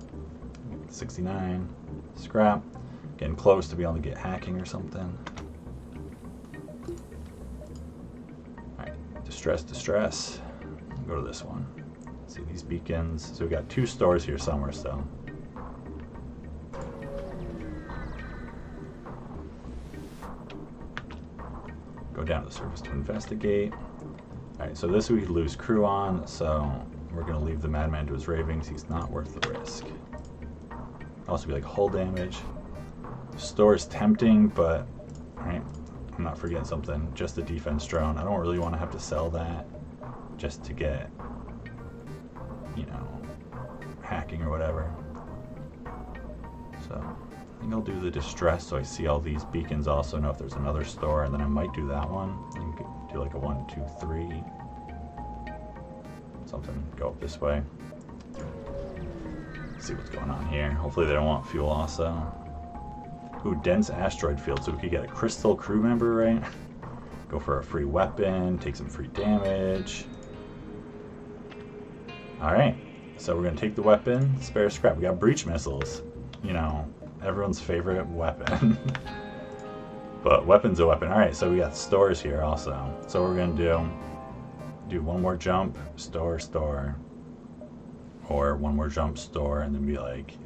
69 scrap, getting close to be able to get hacking or something. Alright, distress. Go to this one. See these beacons. So we got 2 stores here somewhere still. Go down to the surface to investigate. Alright, so this we could lose crew on, so we're going to leave the madman to his ravings. He's not worth the risk. Also be like hull damage. Store's tempting, but right, I'm not forgetting something. Just the defense drone. I don't really want to have to sell that just to get, you know, hacking or whatever. So I think I'll do the distress so I see all these beacons, also know if there's another store, and then I might do that one. And do like a 1, 2, 3. Something, go up this way. See what's going on here. Hopefully they don't want fuel also. Ooh, dense asteroid field, so we could get a crystal crew member, right? Go for a free weapon, take some free damage. Alright, so we're gonna take the weapon, spare scrap. We got breach missiles. You know, everyone's favorite weapon. But weapon's a weapon. Alright, so we got stores here also. So we're gonna do 1 more jump, store, or 1 more jump, store, and then be like,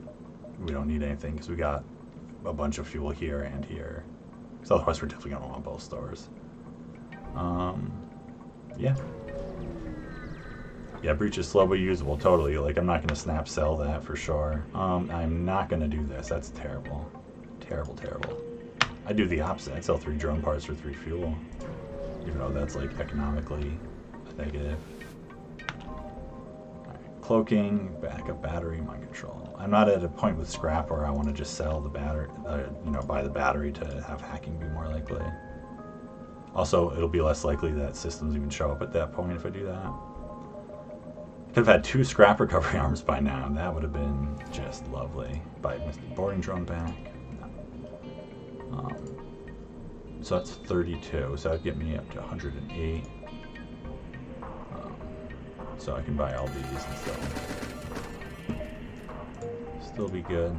we don't need anything because we got a bunch of fuel here and here. Because otherwise we're definitely gonna want both stores. Yeah, breach is slow but usable, totally. Like, I'm not gonna snap sell that for sure. I'm not gonna do this. That's terrible. Terrible. I do the opposite. I'd sell 3 drone parts for 3 fuel. Even though that's like economically negative. Alright, cloaking, backup battery, mind control. I'm not at a point with scrap where I want to just sell the battery, buy the battery to have hacking be more likely. Also, it'll be less likely that systems even show up at that point if I do that. Could have had 2 scrap recovery arms by now, and that would have been just lovely. Buy Mr. Boarding drone back. So that's 32, so that'd get me up to 108. So I can buy all these and still be good.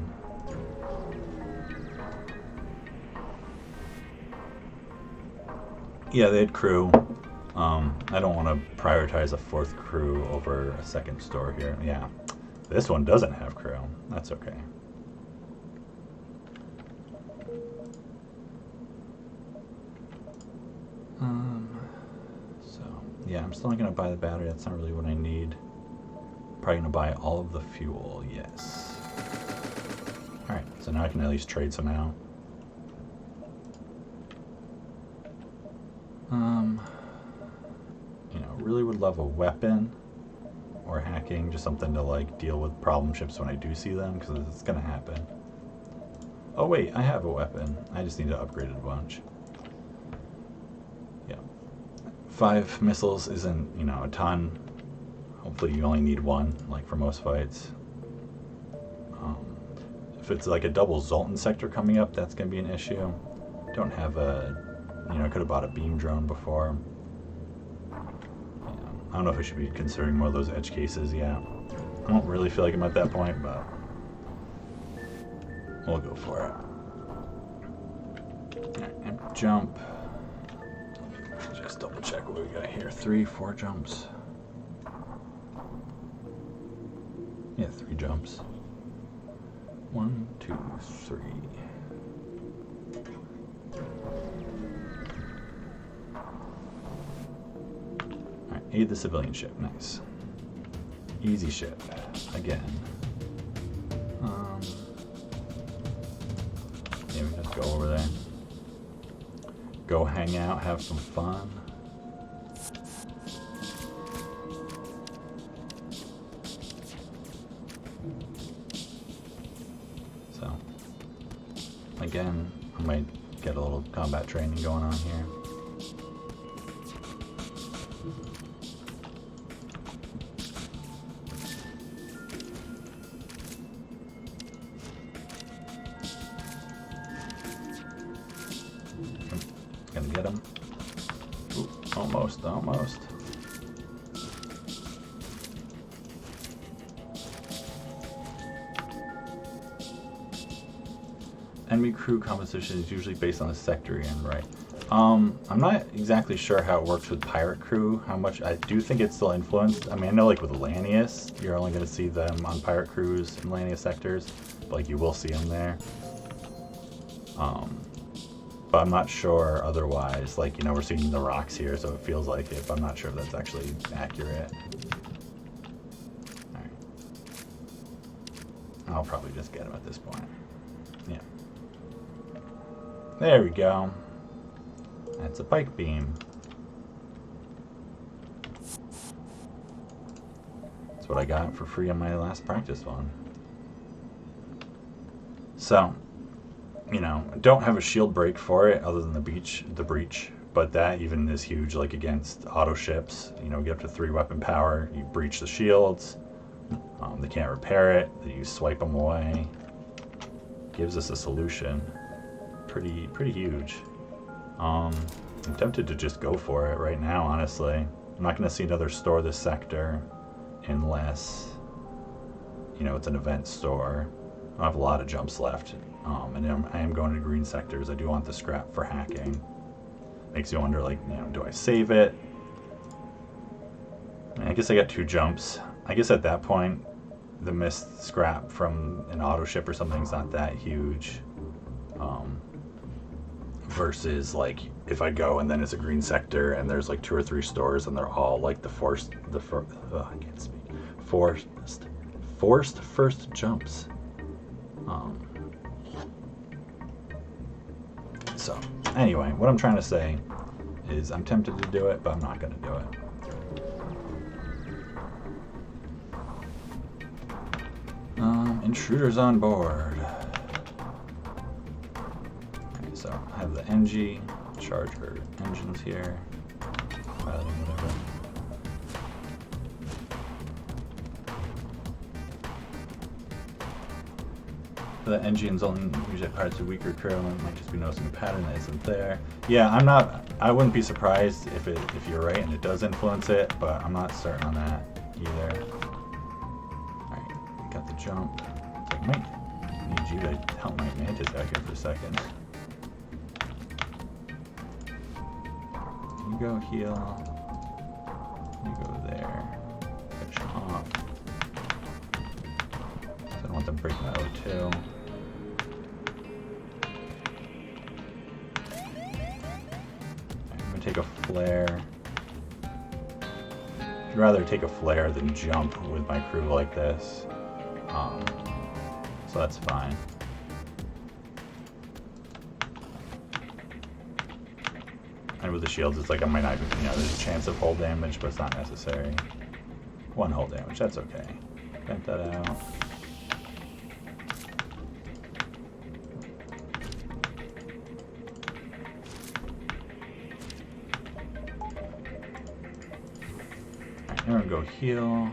Yeah, they had crew. I don't want to prioritize a 4th crew over a 2nd store here. Yeah, this one doesn't have crew. That's okay. So yeah, I'm still not gonna buy the battery. That's not really what I need. probably gonna buy all of the fuel, yes. Alright, so now I can at least trade somehow. You know, really would love a weapon or hacking, just something to like deal with problem ships when I do see them, because it's gonna happen. Oh wait, I have a weapon. I just need to upgrade it a bunch. Yeah. 5 missiles isn't, you know, a ton. Hopefully you only need 1, like for most fights. If it's like a double Zoltan sector coming up, that's going to be an issue. Don't have a, you know, I could have bought a beam drone before. Yeah, I don't know if I should be considering more of those edge cases, yeah. I don't really feel like I'm at that point, but we'll go for it. Alright, and jump. Just double check what we got here. 3, 4 jumps. Yeah, 3 jumps. 1, 2, 3. Alright, aid the civilian ship. Nice. Easy ship. Again. Yeah, we just go over there. Go hang out, have some fun. So, again, I might get a little combat training going on here. Gonna get him. Ooh, almost. Enemy crew composition is usually based on the sector you're in, right? I'm not exactly sure how it works with pirate crew, how much. I do think it's still influenced. I mean, I know like with Lanius, you're only going to see them on pirate crews in Lanius sectors, but like you will see them there. But I'm not sure otherwise. Like, you know, we're seeing the rocks here, so it feels like it, but I'm not sure if that's actually accurate. Alright. I'll probably just get him at this point. Yeah. There we go. That's a pike beam. That's what I got for free on my last practice one. So, you know, I don't have a shield break for it other than the breach, but that even is huge, like against auto ships. You know, get up to 3 weapon power, you breach the shields, they can't repair it, you swipe them away. Gives us a solution. Pretty huge. I'm tempted to just go for it right now, honestly. I'm not going to see another store this sector unless, you know, it's an event store. I have a lot of jumps left. And I am going to green sectors. I do want the scrap for hacking. Makes you wonder, like, you know, do I save it? I guess I got 2 jumps. I guess at that point, the missed scrap from an auto ship or something is not that huge. Versus, like, if I go and then it's a green sector and there's like 2 or 3 stores and they're all like forced first jumps. So, anyway, what I'm trying to say is I'm tempted to do it, but I'm not going to do it. Intruders on board. Okay, so I have the NG, charger engines here, piloting whatever. The engines only usually parts of weaker crew, and might just be noticing a pattern that isn't there. Yeah, I wouldn't be surprised if you're right and it does influence it, but I'm not certain on that either. Alright, got the jump. It's like, I need you to help my Mantis out here for a second. You go heal. You go there. Finish off. I don't want them breaking that O2. I'm gonna take a flare. rather take a flare than jump with my crew like this. So that's fine. And with the shields, it's like I might not, there's a chance of hull damage, but it's not necessary. 1 hull damage, that's okay. Vent that out. Alright, now we're gonna go heal.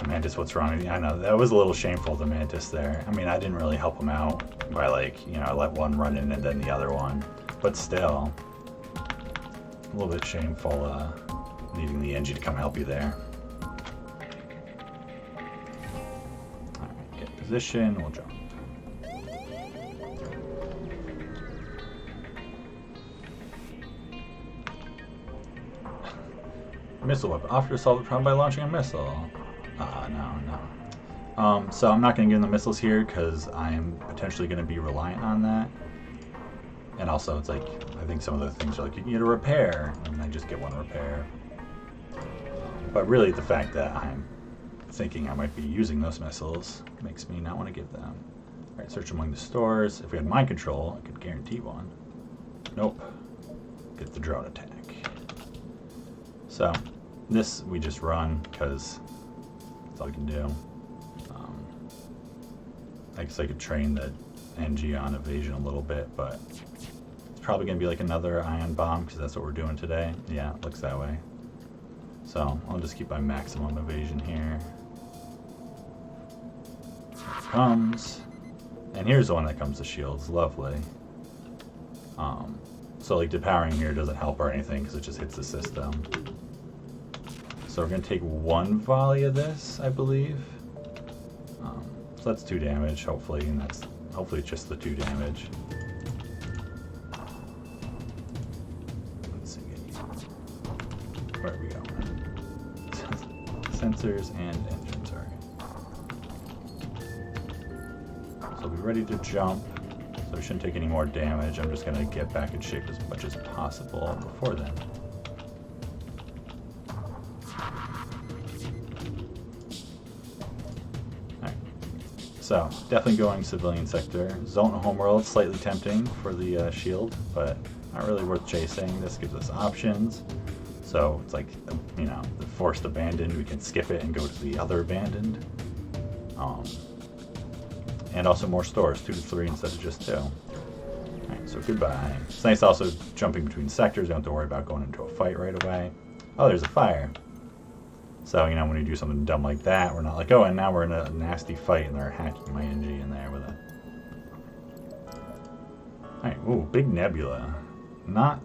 Mantis, what's wrong with you? I know, that was a little shameful, the Mantis there. I mean, I didn't really help him out by, like, I let one run in and then the other one. But still, a little bit shameful needing the engine to come help you there. Alright, get position, we'll jump. Missile weapon. Offer to solve the problem by launching a missile. No. So I'm not going to give them the missiles here because I'm potentially going to be reliant on that. And also, it's like, I think some of the things are like, you can get a repair, and I just get 1 repair. But really, the fact that I'm thinking I might be using those missiles makes me not want to give them. Alright, search among the stores. If we had mind control, I could guarantee 1. Nope. Get the drone attack. So, this we just run because that's all I can do. I guess I could train the NG on evasion a little bit, but it's probably going to be like another ion bomb because that's what we're doing today. Yeah, it looks that way. So I'll just keep my maximum evasion here. Here it comes. And here's the one that comes to shields. Lovely. So like depowering here doesn't help or anything because it just hits the system. So we're going to take 1 volley of this, I believe. So that's 2 damage, hopefully, and that's hopefully just the 2 damage. Let's see. Where are we going? Sensors and engines, alright. So we'll be ready to jump. So we shouldn't take any more damage. I'm just going to get back in shape as much as possible before then. So, definitely going civilian sector. Zone homeworld, slightly tempting for the shield, but not really worth chasing. This gives us options. So, it's like, the forced abandoned, we can skip it and go to the other abandoned. And also more stores, 2 to 3 instead of just 2. Alright, so goodbye. It's nice also jumping between sectors, you don't have to worry about going into a fight right away. Oh, there's a fire. So, when you do something dumb like that, we're not like, oh, and now we're in a nasty fight and they're hacking my NG in there with it. Alright, ooh, big nebula. Not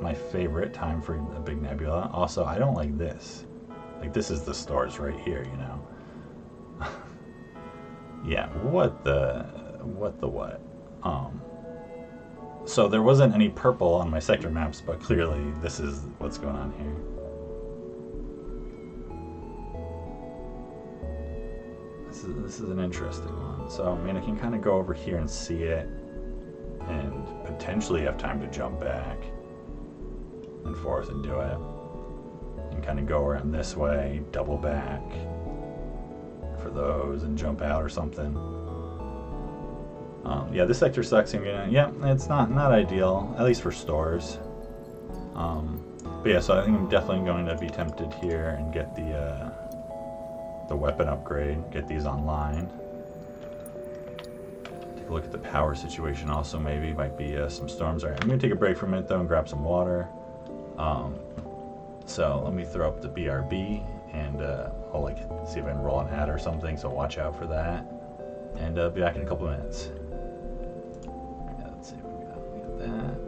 my favorite time for a big nebula. Also, I don't like this. Like, this is the stores right here, Yeah, what? So there wasn't any purple on my sector maps, but clearly this is what's going on here. This is an interesting one. So, I can kind of go over here and see it, and potentially have time to jump back and forth and do it. And kind of go around this way, double back for those, and jump out or something. Yeah, this sector sucks. It's not ideal, at least for stores. But yeah, so I think I'm definitely going to be tempted here and get the weapon upgrade, get these online. Take a look at the power situation also, maybe. Might be some storms. Alright, I'm going to take a break for a minute though and grab some water. So let me throw up the BRB and I'll see if I can roll an ad or something, so watch out for that. And be back in a couple of minutes. Yeah, let's see if we got that.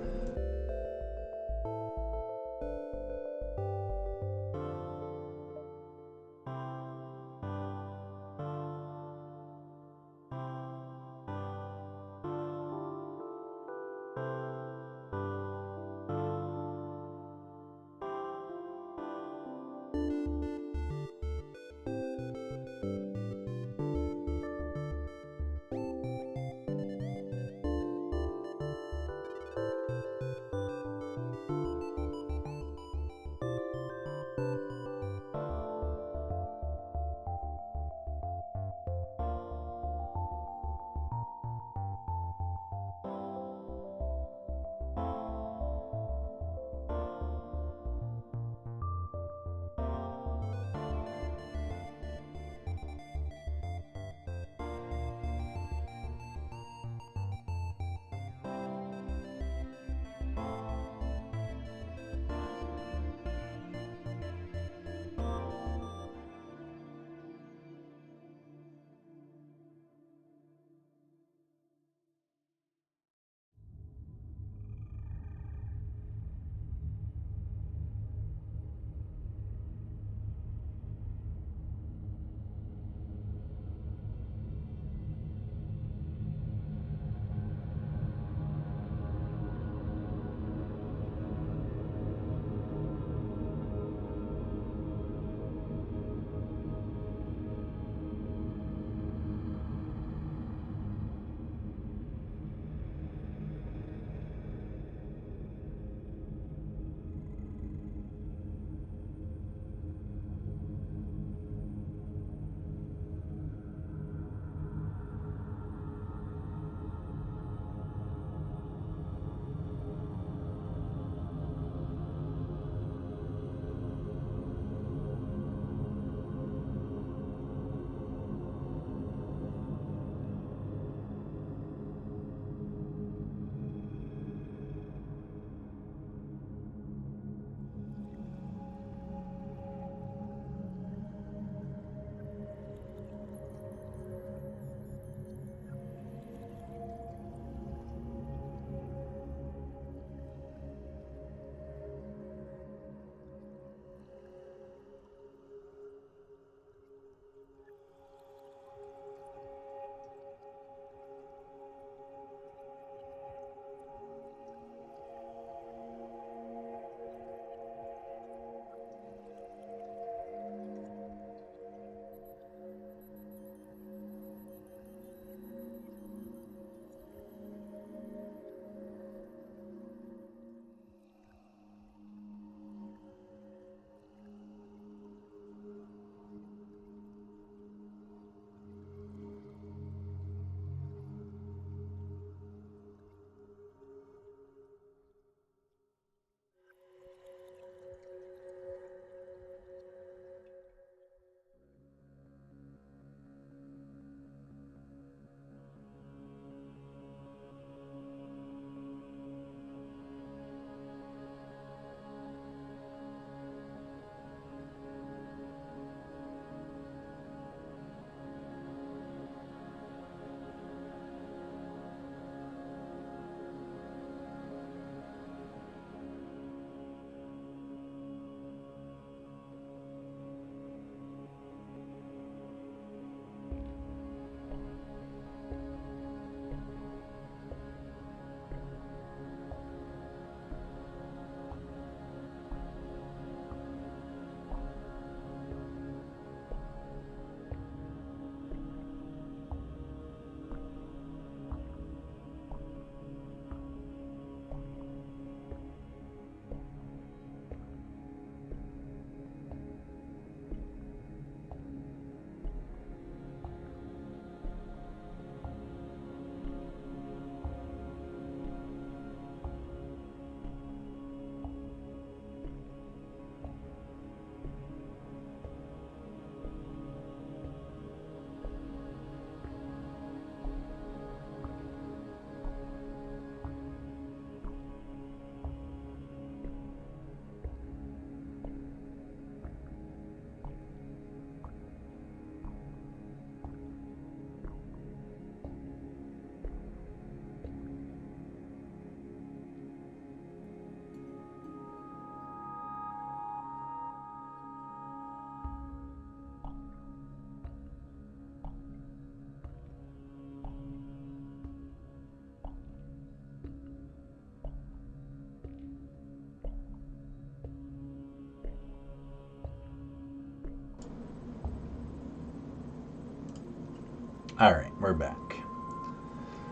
Alright, we're back.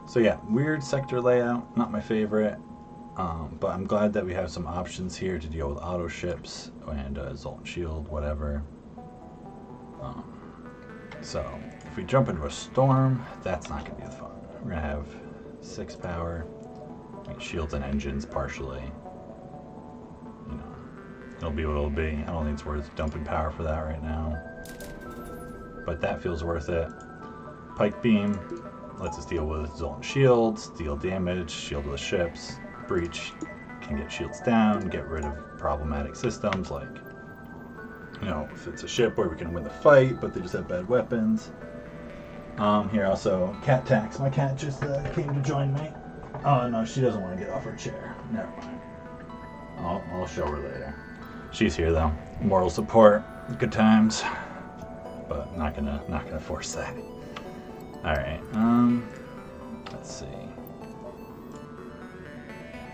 So yeah, weird sector layout, not my favorite. But I'm glad that we have some options here to deal with auto ships and Zoltan Shield, whatever. So if we jump into a storm, that's not going to be fun. We're going to have 6 power, shields and engines partially. You know, it'll be what it'll be. I don't think it's worth dumping power for that right now. But that feels worth it. Pike Beam lets us deal with Zoltan Shields, deal damage, shield with ships. Breach can get shields down, get rid of problematic systems like, you know, if it's a ship where we can win the fight, but they just have bad weapons. Here also, cat tax. My cat just came to join me. Oh no, she doesn't want to get off her chair. Never mind. I'll show her later. She's here though. Moral support, good times, but not gonna force that. All right. Let's see.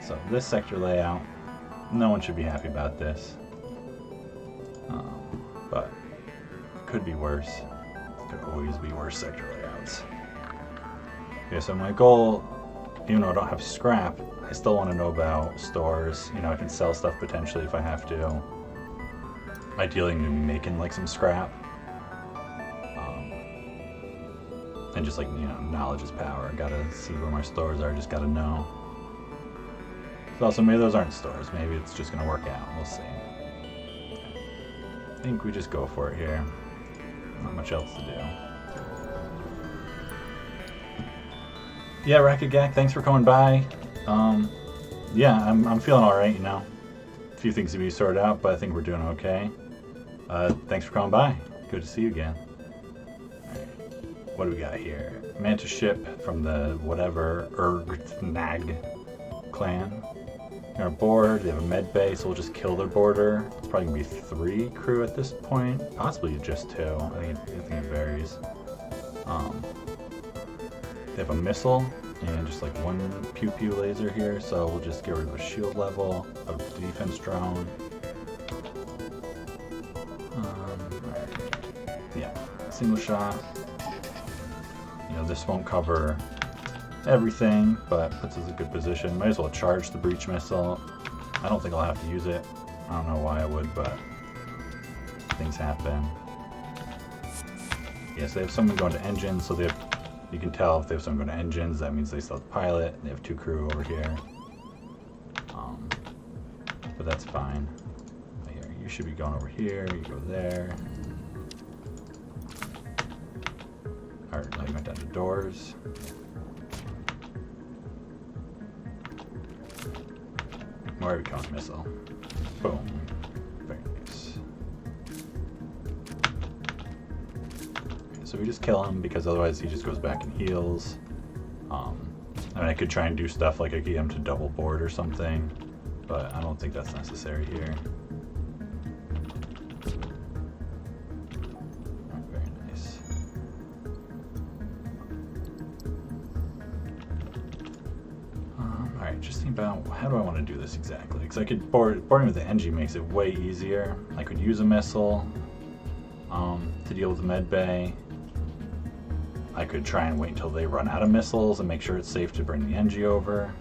So this sector layout, no one should be happy about this, but could be worse. Could always be worse sector layouts. Okay, so my goal, even though I don't have scrap, I still want to know about stores. You know, I can sell stuff potentially if I have to. Ideally, I'm gonna be making like some scrap, and just like, you know, knowledge is power. I gotta see where my stores are. Just gotta know. Also, maybe those aren't stores. Maybe it's just going to work out. We'll see. I think we just go for it here. Not much else to do. Yeah, Racket Gak, thanks for coming by. Yeah, I'm feeling alright, you know. A few things to be sorted out, but I think we're doing okay. Thanks for coming by. Good to see you again. Right. What do we got here? Mantis ship from the whatever Nag clan. Our board, they have a med bay, so we'll just kill their border. It's probably gonna be 3 crew at this point, possibly just 2. I think it varies. They have a missile and just like 1 pew pew laser here, so we'll just get rid of a shield level of the defense drone. Right. Yeah, single shot. You know, this won't cover everything, but puts us in a good position. Might as well charge the breach missile. I don't think I'll have to use it. I don't know why I would, but things happen. Yes, yeah, so they have someone going to engines, so they have, you can tell if they have someone going to engines, that means they still have the pilot. They have 2 crew over here. But that's fine. Here, you should be going over here, you go there. Alright, now you went down to doors. Where are we going? Missile. Boom. Very nice. Okay, so we just kill him because otherwise he just goes back and heals. I mean, I could try and do stuff like I get him to double board or something, but I don't think that's necessary here. Very nice. Alright, just think about how do I want to do this exactly? Because I could boarding with the NG makes it way easier. I could use a missile to deal with the med bay. I could try and wait until they run out of missiles and make sure it's safe to bring the NG over.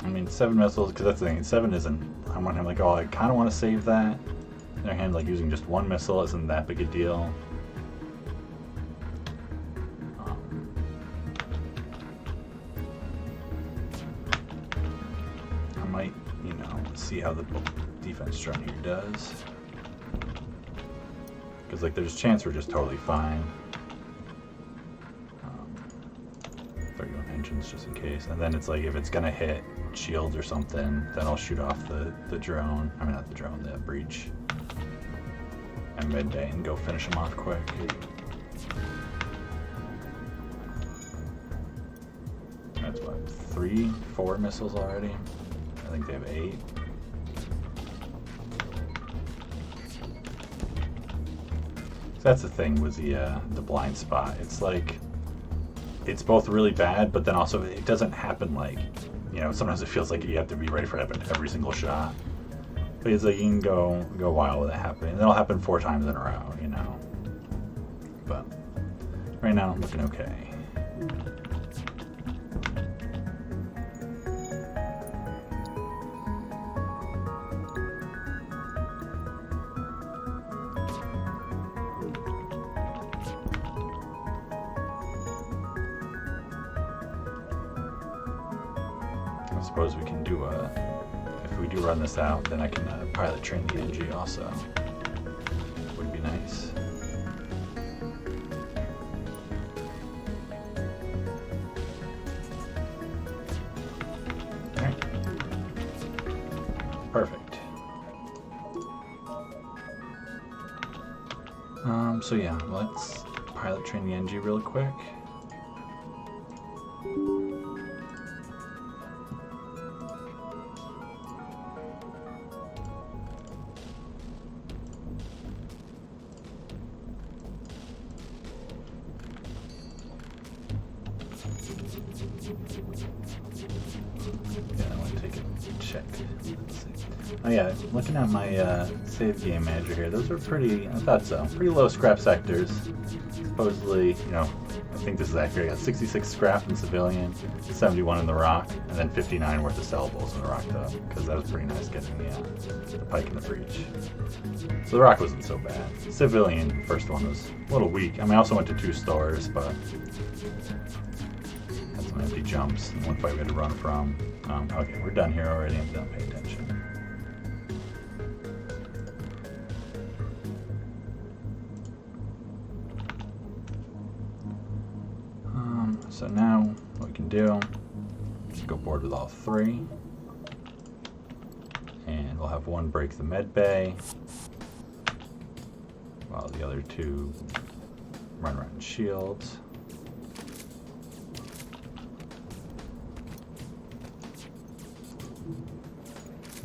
I mean, 7 missiles, because that's the thing, 7 isn't, I'm on him like, oh, I kind of want to save that. On the other hand, like using just 1 missile isn't that big a deal. I might, you know, see how the defense drone here does. Because like there's a chance we're just totally fine. 31 engines just in case. And then it's like if it's gonna hit shields or something, then I'll shoot off the drone. I mean not the drone, the breach. And midday and go finish them off quick. That's what, 3, 4 missiles already? I think they have 8. That's the thing with the blind spot. It's like, it's both really bad, but then also it doesn't happen like, you know, sometimes it feels like you have to be ready for it to happen every single shot. But it's like you can go wild with it happening. And it'll happen 4 times in a row, you know. but right now I'm looking okay. I suppose we can do if we do run this out, then I can pilot train the NG also. Would be nice. Alright. Perfect. So yeah, let's pilot train the NG real quick. Yeah, I want to take a check. Let's see. Oh yeah, looking at my save game manager here, those are pretty, I thought so, pretty low scrap sectors. Supposedly, you know, I think this is accurate. I got 66 scrap in civilian, 71 in the rock, and then 59 worth of sellables in the rock though, because that was pretty nice getting the pike and the breach. So the rock wasn't so bad. Civilian, first one was a little weak. I mean, I also went to 2 stores, but had some empty jumps and one fight we had to run from. Okay, we're done here already. I'm done paying attention. So now what we can do is go board with all 3, and we'll have one break the med bay while the other 2 run around shields.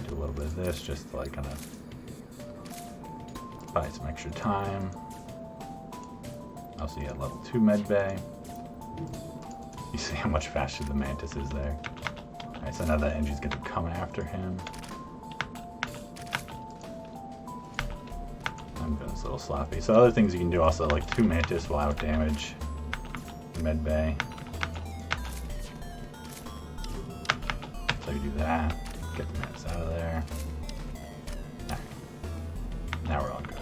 Do a little bit of this just to like kind of buy some extra time. Also, you got level 2 med bay. You see how much faster the Mantis is there. Alright, so now that NG's going to come after him. I'm feeling a little sloppy. So other things you can do also, like 2 Mantis will out damage the med bay. So you do that, get the Mantis out of there. Alright, now we're all good.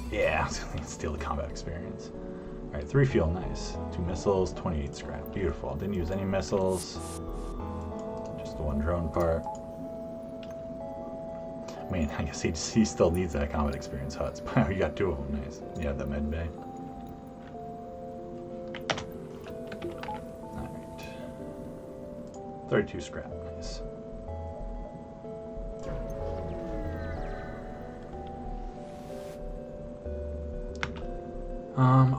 Yeah, steal the combat experience. Alright, 3 fuel, nice. 2 missiles, 28 scrap. Beautiful. Didn't use any missiles. Just the 1 drone part. I mean, I guess he still needs that combat experience huts. But you got 2 of them, nice. You have the med bay. Alright. 32 scrap, nice.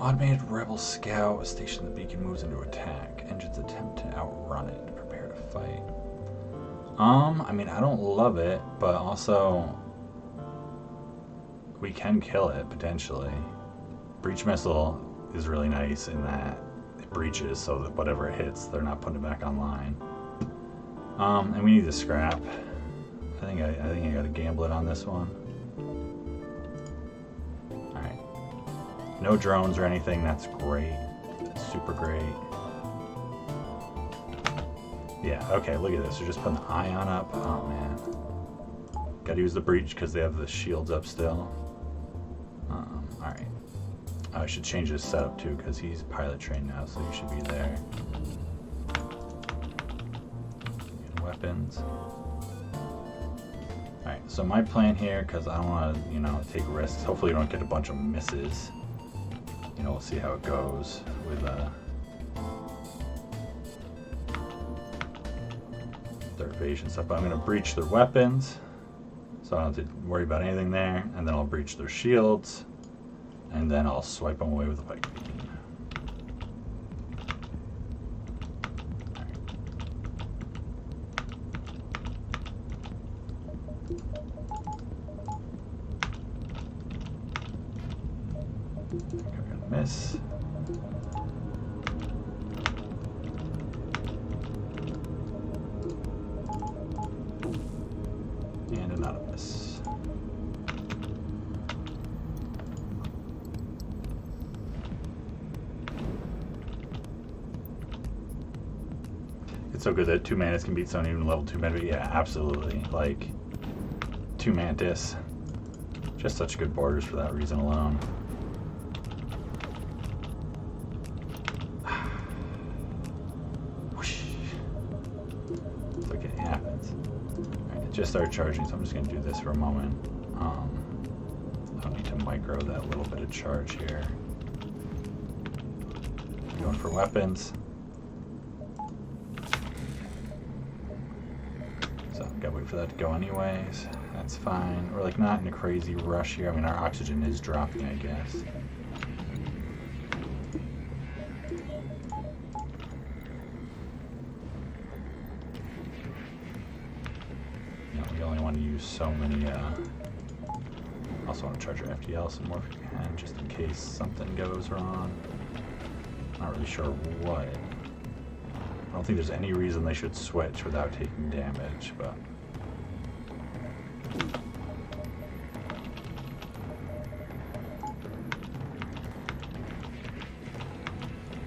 Automated rebel scout, station the beacon moves into attack. Engines attempt to outrun it. Prepare to fight. I mean, I don't love it, but also we can kill it potentially. Breach missile is really nice in that it breaches so that whatever it hits, they're not putting it back online. And we need the scrap. I think I gotta gamble it on this one. No drones or anything, that's great. That's super great. Yeah, okay, look at this. They're just putting the ion up. Oh, man. Gotta use the breach because they have the shields up still. Alright. I should change his setup too because he's pilot trained now, so he should be there. And weapons. Alright, so my plan here, because I don't want to, you know, take risks. Hopefully, you don't get a bunch of misses. You know, we'll see how it goes with their evasion stuff. But I'm going to breach their weapons, so I don't have to worry about anything there. And then I'll breach their shields, and then I'll swipe them away with a pike beam. Miss. not a miss. It's so good that 2 Mantis can beat someone even level 2 Mantis. Yeah, absolutely. Like, 2 Mantis. Just such good borders for that reason alone. Look, it happens. Alright, it just started charging, so I'm just going to do this for a moment. I don't need to micro that little bit of charge here. Going for weapons. So I've got to wait for that to go anyways. That's fine. We're like not in a crazy rush here. I mean, our oxygen is dropping, I guess. You know, we only want to use so many. Also want to charge our FTL some more if we can, just in case something goes wrong. Not really sure what. I don't think there's any reason they should switch without taking damage, but.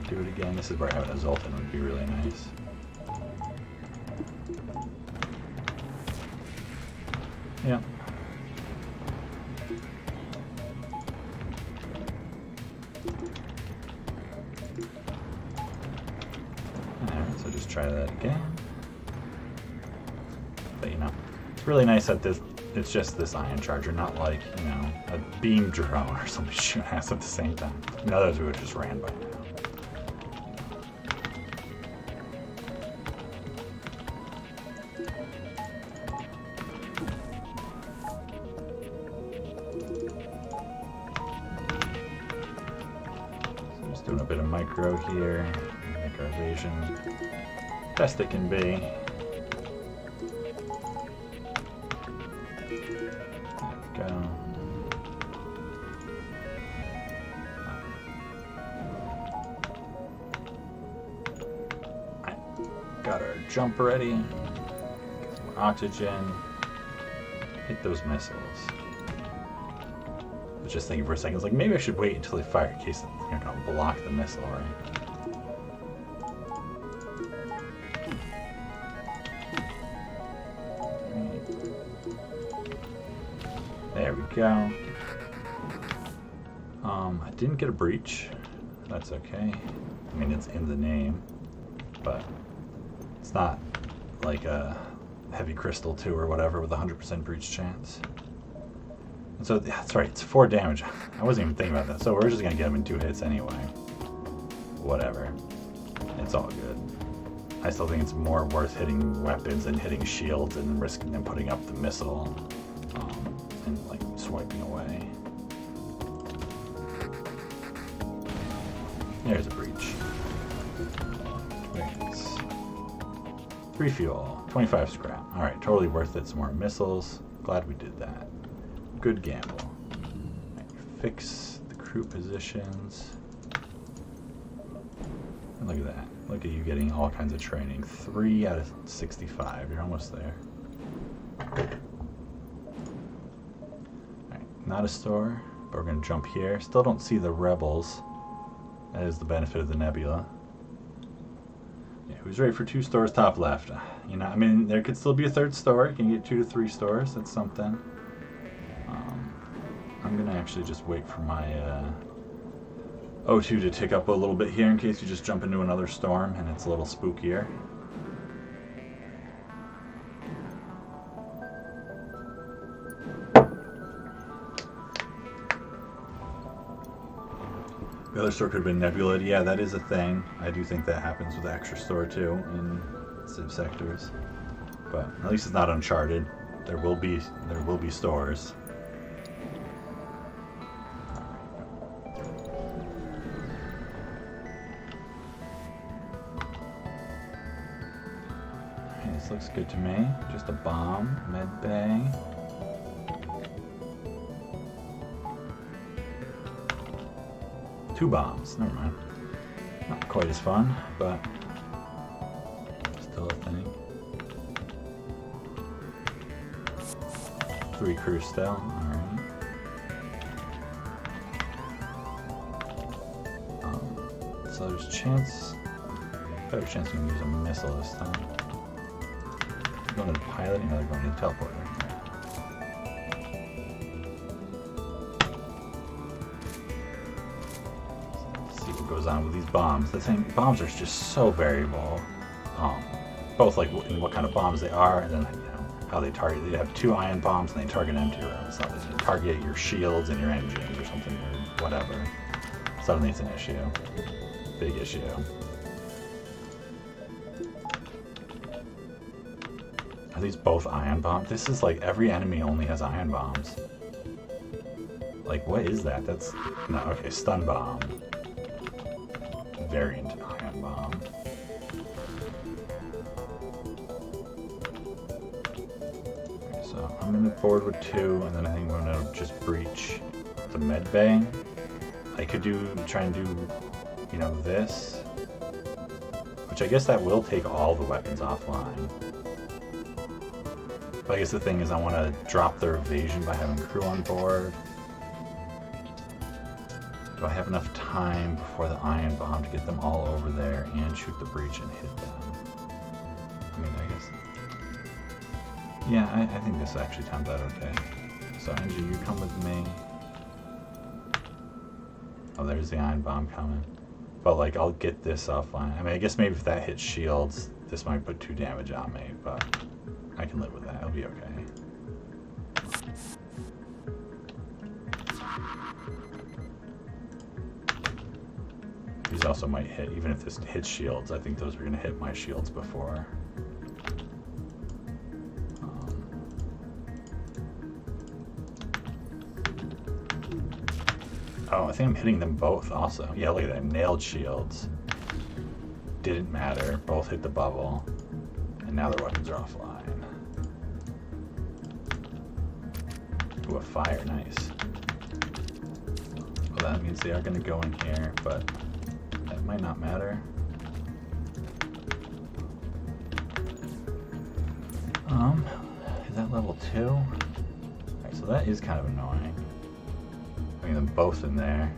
Do it again. This is where having a Zoltan would be really nice. Yeah. Alright, so just try that again. But you know, it's really nice that it's just this ion charger, not like, you know, a beam drone or something shooting at us at the same time. In others we would have just ran by now. Doing a bit of micro here, make our evasion best it can be. There we go. Right. Got our jump ready. Get some more oxygen. Hit those missiles. I was just thinking for a second, I was like, maybe I should wait until they fire in case you're going to block the missile, right? There we go. I didn't get a breach. That's okay. I mean, it's in the name, but it's not like a heavy crystal 2 or whatever with 100% breach chance. And so that's right, it's 4 damage. I wasn't even thinking about that. So we're just gonna get him in 2 hits anyway. Whatever. It's all good. I still think it's more worth hitting weapons and hitting shields and risking them putting up the missile and like swiping away. There's a breach. Thanks. 3 fuel, 25 scrap. Alright, totally worth it. Some more missiles. Glad we did that. Good gamble. Right, fix the crew positions. And look at that. Look at you getting all kinds of training. 3 out of 65. You're almost there. Alright, not a store, but we're going to jump here. Still don't see the rebels. That is the benefit of the nebula. Yeah, who's ready for 2 stores top left? You know, I mean, there could still be a 3rd store. You can get 2 to 3 stores. That's something. I'm going to actually just wait for my O2 to tick up a little bit here in case you just jump into another storm and it's a little spookier. The other store could have been Nebula. Yeah, that is a thing. I do think that happens with the extra store too in Civ sectors. But at least it's not Uncharted. There will be stores. Okay, this looks good to me. Just a bomb, med bay. Two bombs, never mind. Not quite as fun, but still a thing. 3 crews still. Alright. So there's better chance we can use a missile this time. Going to the pilot, they're going to the teleporter. Let's see what goes on with these bombs. The thing, bombs are just so variable. Both like in what kind of bombs they are, and then how they target. They have 2 ion bombs, and they target empty rooms. So they target your shields and your engines or something or whatever. Suddenly it's an issue. Big issue. Are these both ion bombs? This is like every enemy only has ion bombs. Like, what is that? That's... No, okay, stun bomb. Variant ion bomb. Okay, so I'm gonna move forward with 2, and then I think I'm gonna just breach the med bay. I could try and do, this. Which I guess that will take all the weapons offline. But I guess the thing is I want to drop their evasion by having crew on board. Do I have enough time before the ion bomb to get them all over there and shoot the breach and hit them? I mean, I guess... Yeah, I think this actually timed out okay. So, Angie, you come with me. Oh, there's the ion bomb coming. But, like, I'll get this offline. I mean, I guess maybe if that hits shields, this might put 2 damage on me, but I can live with that. It'll be okay. These also might hit, even if this hits shields. I think those were going to hit my shields before. Oh, I think I'm hitting them both also. Yeah, look at that. Nailed shields. Didn't matter. Both hit the bubble. And now their weapons are offline. Ooh, a fire. Nice. Well, that means they are going to go in here, but that might not matter. Is that level 2? Alright, so that is kind of annoying. Having them both in there.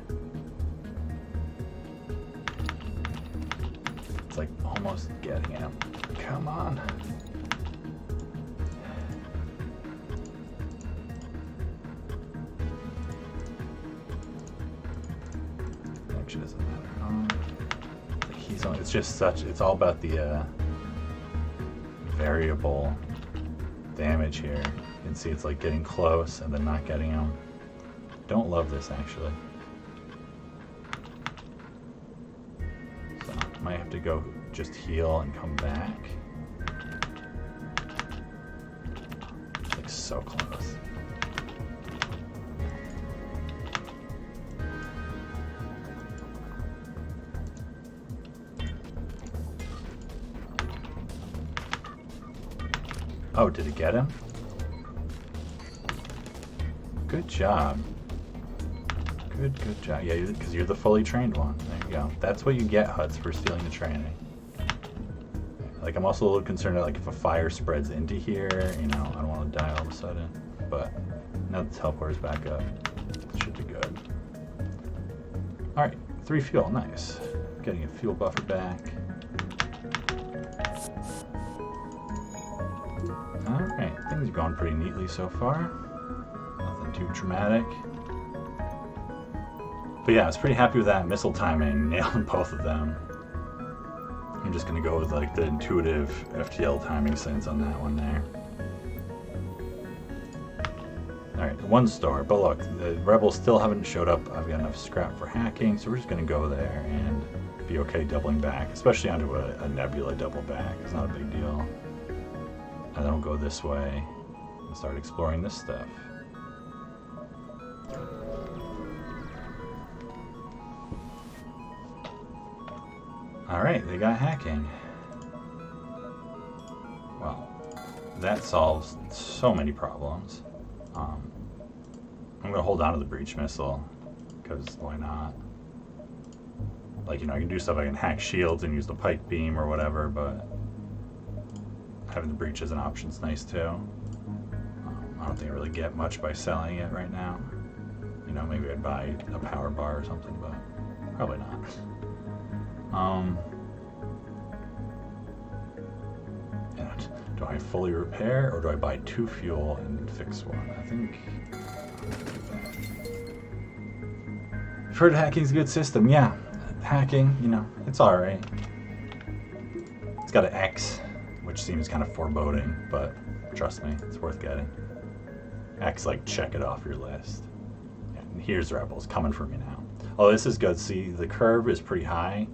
It's like almost getting him. Come on. Actually doesn't matter. He's on. It's just such. It's all about the variable damage here. You can see it's like getting close and then not getting him. Don't love this actually. So I might have to go just heal and come back. Like so close. Oh, did it get him? Good job. Good job. Yeah, because you're the fully trained one. There you go. That's what you get, Huts, for stealing the training. Like, I'm also a little concerned that, like, if a fire spreads into here, I don't want to die all of a sudden. But now the teleporter's back up. It should be good. Alright, 3 fuel. Nice. Getting a fuel buffer back. Alright, things are going pretty neatly so far. Nothing too dramatic. But yeah, I was pretty happy with that missile timing, nailing both of them. I'm just going to go with like the intuitive FTL timing sense on that one there. Alright, 1 store, but look, the rebels still haven't showed up. I've got enough scrap for hacking, so we're just going to go there and be okay doubling back, especially onto a nebula double back. It's not a big deal. And then we'll go this way and start exploring this stuff. Alright, they got hacking. Well, that solves so many problems. I'm going to hold on to the breach missile, because why not? Like, I can do stuff, I can hack shields and use the pike beam or whatever, but having the breach as an option is nice too. I don't think I really get much by selling it right now. You know, maybe I'd buy a power bar or something, but probably not. And do I fully repair, or do I buy 2 fuel and fix one? I think I'll do that. I've heard hacking's a good system. Yeah, hacking, you know, it's alright. It's got an X, which seems kind of foreboding, but trust me, it's worth getting. X, like, check it off your list. And here's Rebels coming for me now. Oh, this is good. See, the curve is pretty high,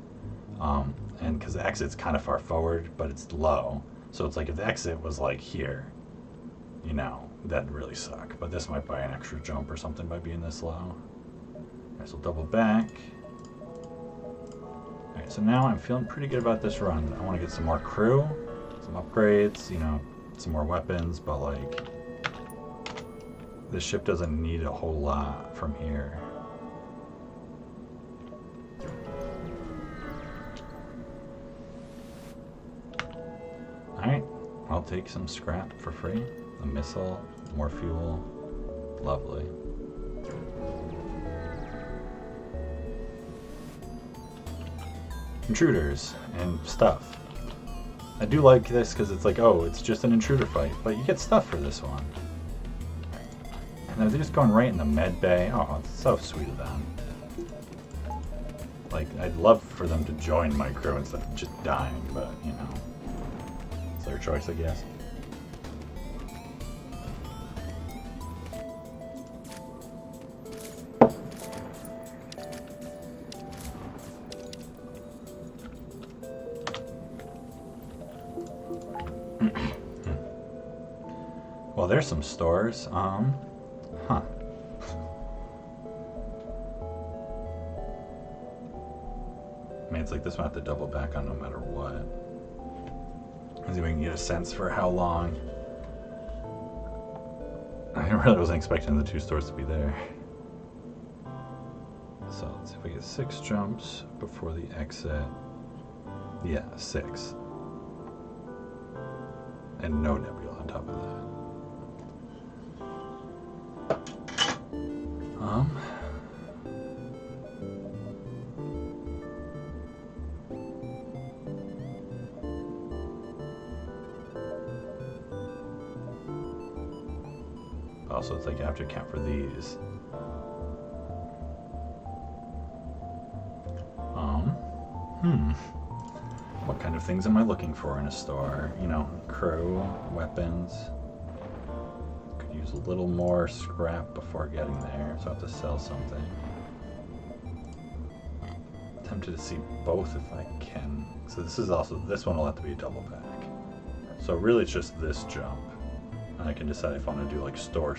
and because the exit's kind of far forward, but it's low. So it's like if the exit was like here, you know, that'd really suck. But this might buy an extra jump or something by being this low. Alright, so double back. Alright, so now I'm feeling pretty good about this run. I want to get some more crew, some upgrades, you know, some more weapons, but like, this ship doesn't need a whole lot from here. Alright, I'll take some scrap for free. A missile, more fuel. Lovely. Intruders and stuff. I do like this because it's like, oh, it's just an intruder fight, but you get stuff for this one. And they're just going right in the med bay. Oh, it's so sweet of them. Like, I'd love for them to join my crew instead of just dying, but, you know. It's their choice, I guess. Well, there's some stores. Huh. I mean, it's like this one I have to double back on no matter what. Let's see if we can get a sense for how long. I really wasn't expecting the 2 stores to be there. So let's see if we get 6 jumps before the exit. Yeah, 6. And no nebula on top of that. Also, it's like you have to account for these. What kind of things am I looking for in a store? You know, crew, weapons. Could use a little more scrap before getting there, so I have to sell something. Tempted to see both if I can. So this is also, this one will have to be a double back. So really it's just this jump. And I can decide if I want to do like store,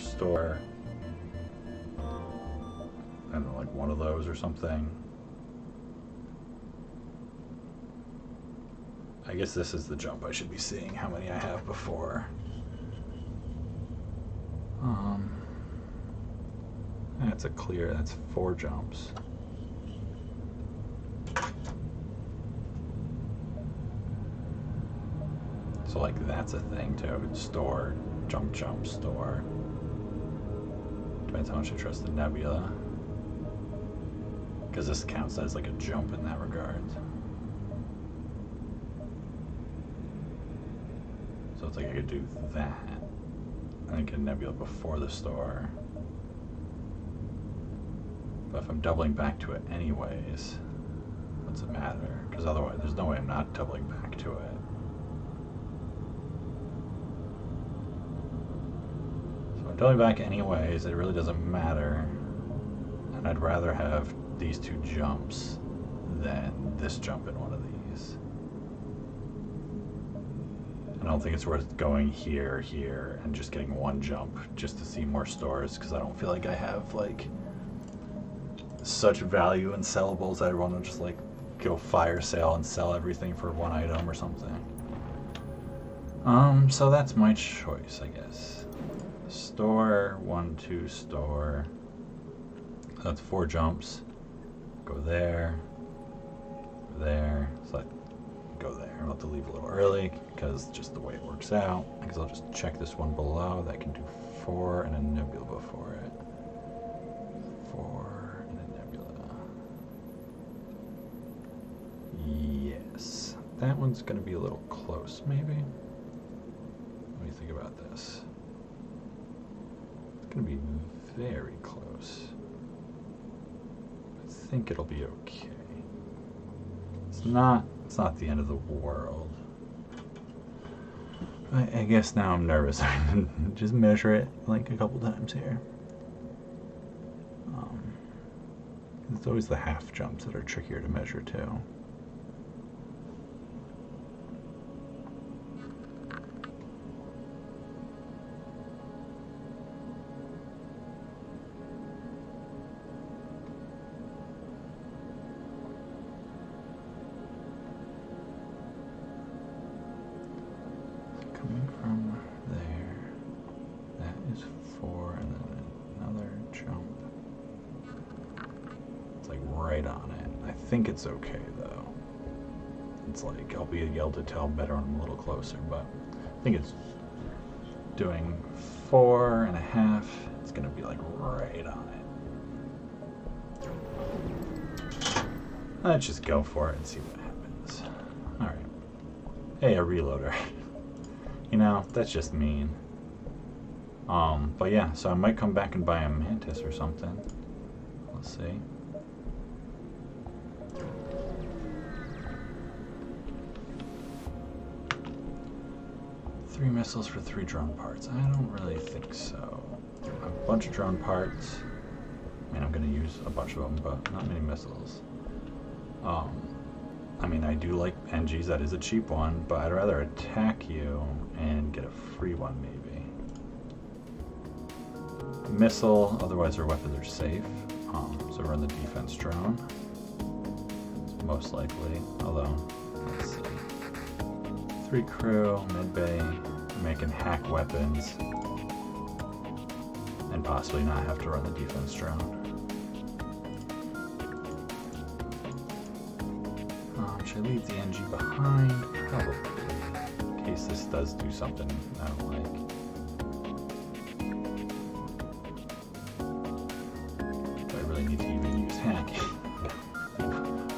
and then like one of those or something. I guess this is the jump I should be seeing how many I have before. That's a clear, that's 4 jumps. So like that's a thing too. Store, jump, store. Depends how much I trust the nebula. Because this counts as like a jump in that regard. So it's like I could do that. And then get a nebula before the store. But if I'm doubling back to it anyways, what's it matter? Because otherwise there's no way I'm not doubling back to it. Doubling back anyways, it really doesn't matter. And I'd rather have these 2 jumps than this jump in one of these. I don't think it's worth going here, and just getting 1 jump just to see more stores, because I don't feel like I have like such value in sellables. I'd want to just like go fire sale and sell everything for 1 item or something. So that's my choice, I guess. Store, 1, 2, store. That's 4 jumps. Go there. There. So I go there. I'll have to leave a little early because just the way it works out. Because I'll just check this one below. That can do 4 and a nebula before it. 4 and a nebula. Yes. That one's going to be a little close, maybe? What do you think about this? It's going to be very close. I think it'll be okay. It's not the end of the world. I guess now I'm nervous. I can just measure it like a couple times here. It's always the half jumps that are trickier to measure too. Coming from there, that is 4, and then another jump. It's like right on it. I think it's okay though. It's like I'll be able to tell better when I'm a little closer, but I think it's doing 4.5. It's gonna be like right on it. Let's just go for it and see what happens. All right. Hey, a reloader. You know, that's just mean. But yeah, so I might come back and buy a Mantis or something. Let's see. Three missiles for 3 drone parts. I don't really think so. A bunch of drone parts. I mean, I'm going to use a bunch of them, but not many missiles. I mean, I do like NGs. That is a cheap one, but I'd rather attack you and get a free one, maybe. Missile, otherwise our weapons are safe. So run the defense drone. Most likely, although, let's see. 3 crew, mid-bay, making hack weapons, and possibly not have to run the defense drone. Should I leave the NG behind? Probably, in case this does do something I don't like. Do I really need to even use hacking?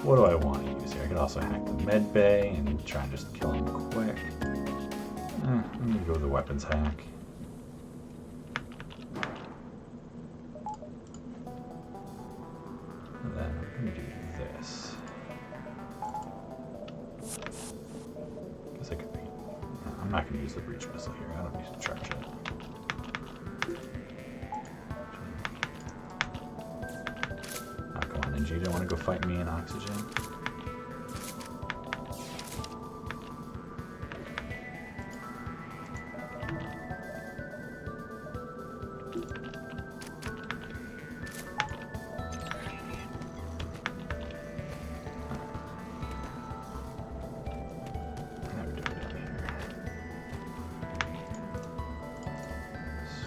What do I want to use here? I could also hack the med bay and try and just kill him quick. I'm going to go with the weapons hack. And then I'm going to do this. I'm not going to use the breach missile here. I don't need to charge it. Oh, come on, NG. You don't want to go fight me in oxygen?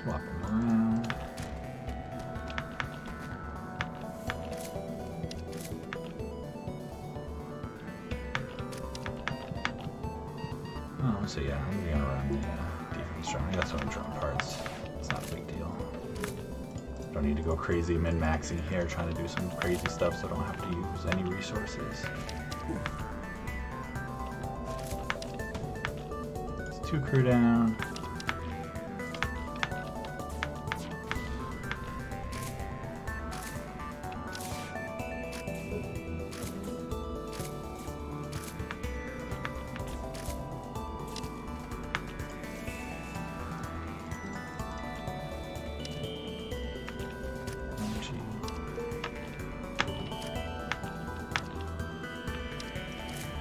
Swap them around. Oh, so yeah, I'm gonna run the defense drone. I got some drone parts. It's not a big deal. Don't need to go crazy min-maxing here, trying to do some crazy stuff so I don't have to use any resources. It's 2 crew down.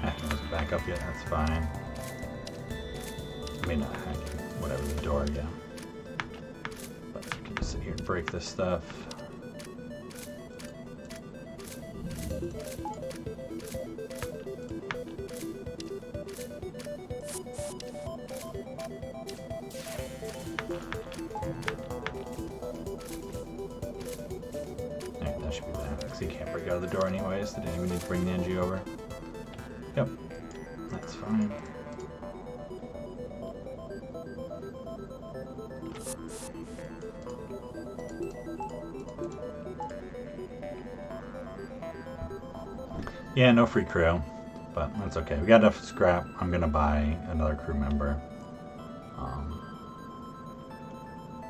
Hacking doesn't back up yet, that's fine. I mean, not hacking, whatever, the door, yeah. But I can just sit here and break this stuff. Alright, that should be that, because he can't break out of the door anyways. They didn't even need to bring the NG over. Yep, that's fine. Yeah, no free crew, but that's okay. We got enough scrap. I'm gonna buy another crew member.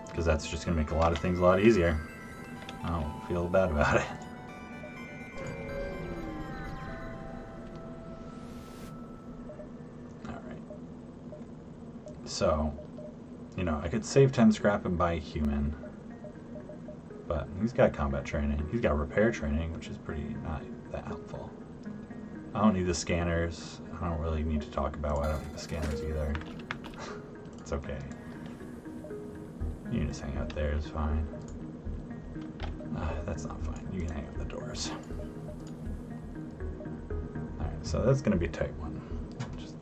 Because that's just gonna make a lot of things a lot easier. I don't feel bad about it. Alright. So, you know, I could save 10 scrap and buy a human. But he's got combat training. He's got repair training, which is pretty not that helpful. I don't need the scanners. I don't really need to talk about why I don't need the scanners either. It's okay. You can just hang out there, it's fine. That's not fine. You can hang out the doors. Alright, so that's going to be a tight one. Just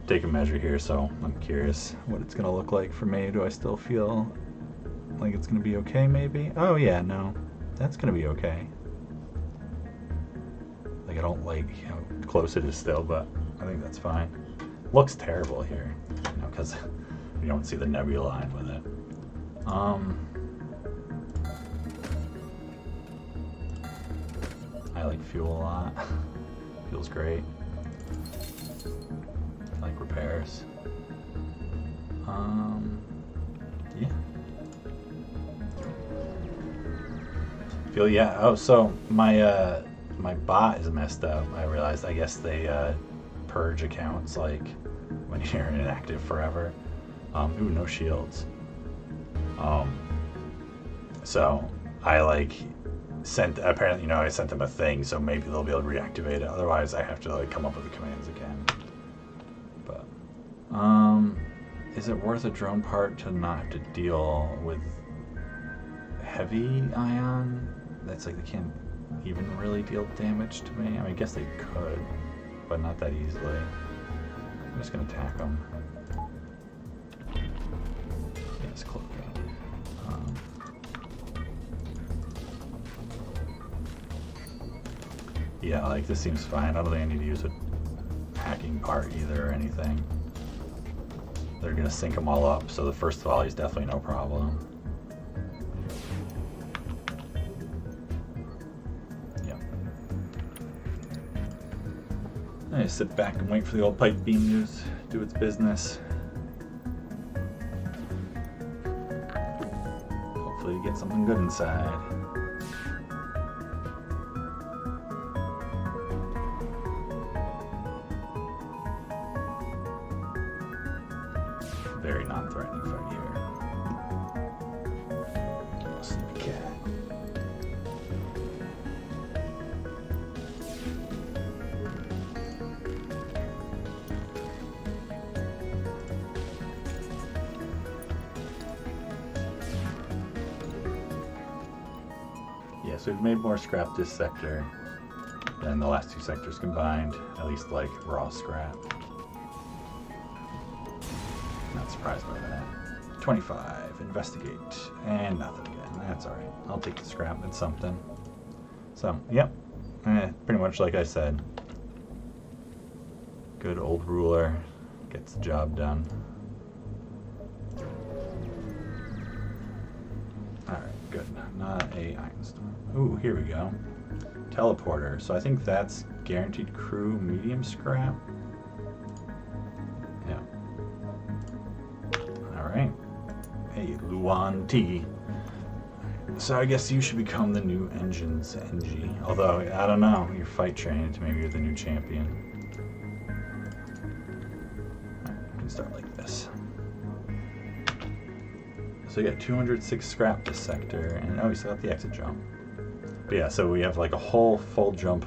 take a measure here, so I'm curious what it's going to look like for me. Do I still feel like it's going to be okay, maybe? Oh, yeah, no. That's going to be okay. Like, I don't like how close it is still, but I think that's fine. Looks terrible here, you know, because you don't see the nebula line with it. I like fuel a lot. Fuel's great. I like repairs. Yeah. Fuel, yeah. Oh, so my my bot is messed up. I realized. I guess they purge accounts like when you're inactive forever. Ooh, no shields. So I like apparently, you know, I sent them a thing, so maybe they'll be able to reactivate it. Otherwise, I have to like come up with the commands again. But is it worth a drone part to not have to deal with heavy ion? That's like they can't even really deal damage to me. I mean, I guess they could, but not that easily. I'm just gonna attack them. Yes, cloak it. Yeah, like this seems fine. I don't think I need to use a hacking part either or anything. They're gonna sync them all up, so the first volley is definitely no problem. Yep. I just sit back and wait for the old pipe beam to do its business. Hopefully get something good inside. Very non-threatening fight here. Sleepy cat. Yeah, so we've made more scrap this sector than the last two sectors combined, at least like raw scrap. Not surprised by that. 25, investigate, and nothing again. That's alright. I'll take the scrap, it's something. So, yep. Pretty much like I said. Good old ruler gets the job done. Alright, good. Not a iron storm. Ooh, here we go. Teleporter. So I think that's guaranteed crew medium scrap. Yeah. Alright. Hey, Luan T. So I guess you should become the new engine's NG. Although, I don't know. You're fight trained. Maybe you're the new champion. Alright, we can start like this. So we got 206 scrap this sector. And oh, we still got the exit jump. But yeah, so we have like a whole full jump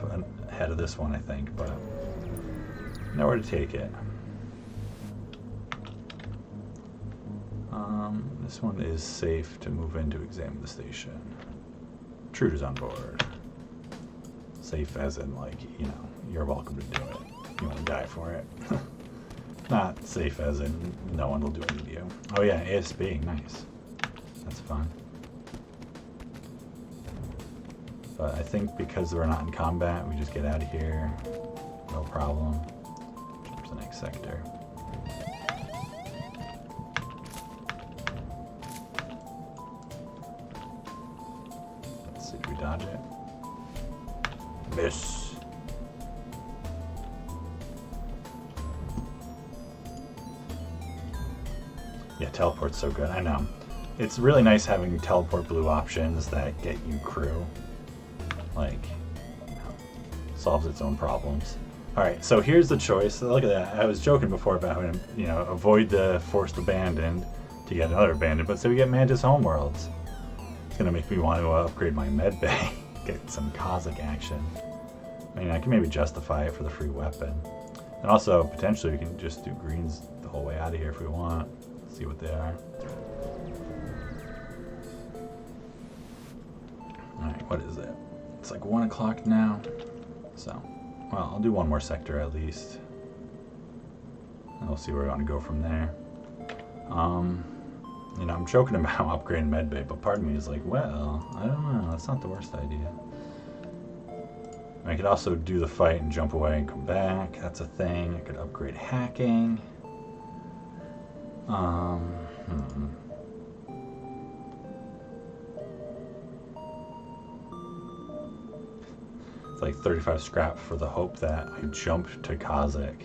ahead of this one, I think. But nowhere to take it. This one is safe to move in to examine the station. Intruders on board. Safe as in, like, you know, you're welcome to do it. You want to die for it. Not safe as in no one will do anything to you. Oh yeah, ASB, nice. That's fun. But I think because we're not in combat, we just get out of here. No problem. Jump to the next sector. Let's see if we dodge it. Miss. Yeah, teleport's so good. I know. It's really nice having teleport blue options that get you crew. Like, solves its own problems. Alright, so here's the choice. Look at that. I was joking before about having to, avoid the forced abandoned to get another abandoned, but so we get Mantis Homeworlds. It's going to make me want to upgrade my med bay, get some Kazakh action. I mean, I can maybe justify it for the free weapon. And also, potentially, we can just do greens the whole way out of here if we want. See what they are. Alright, what is it? It's like 1 o'clock now. So, well, I'll do one more sector at least. And we'll see where we want to go from there. I'm joking about upgrading medbay, but part of me is like, well, I don't know. That's not the worst idea. I could also do the fight and jump away and come back. That's a thing. I could upgrade hacking. It's like 35 scrap for the hope that I jump to Kazakh.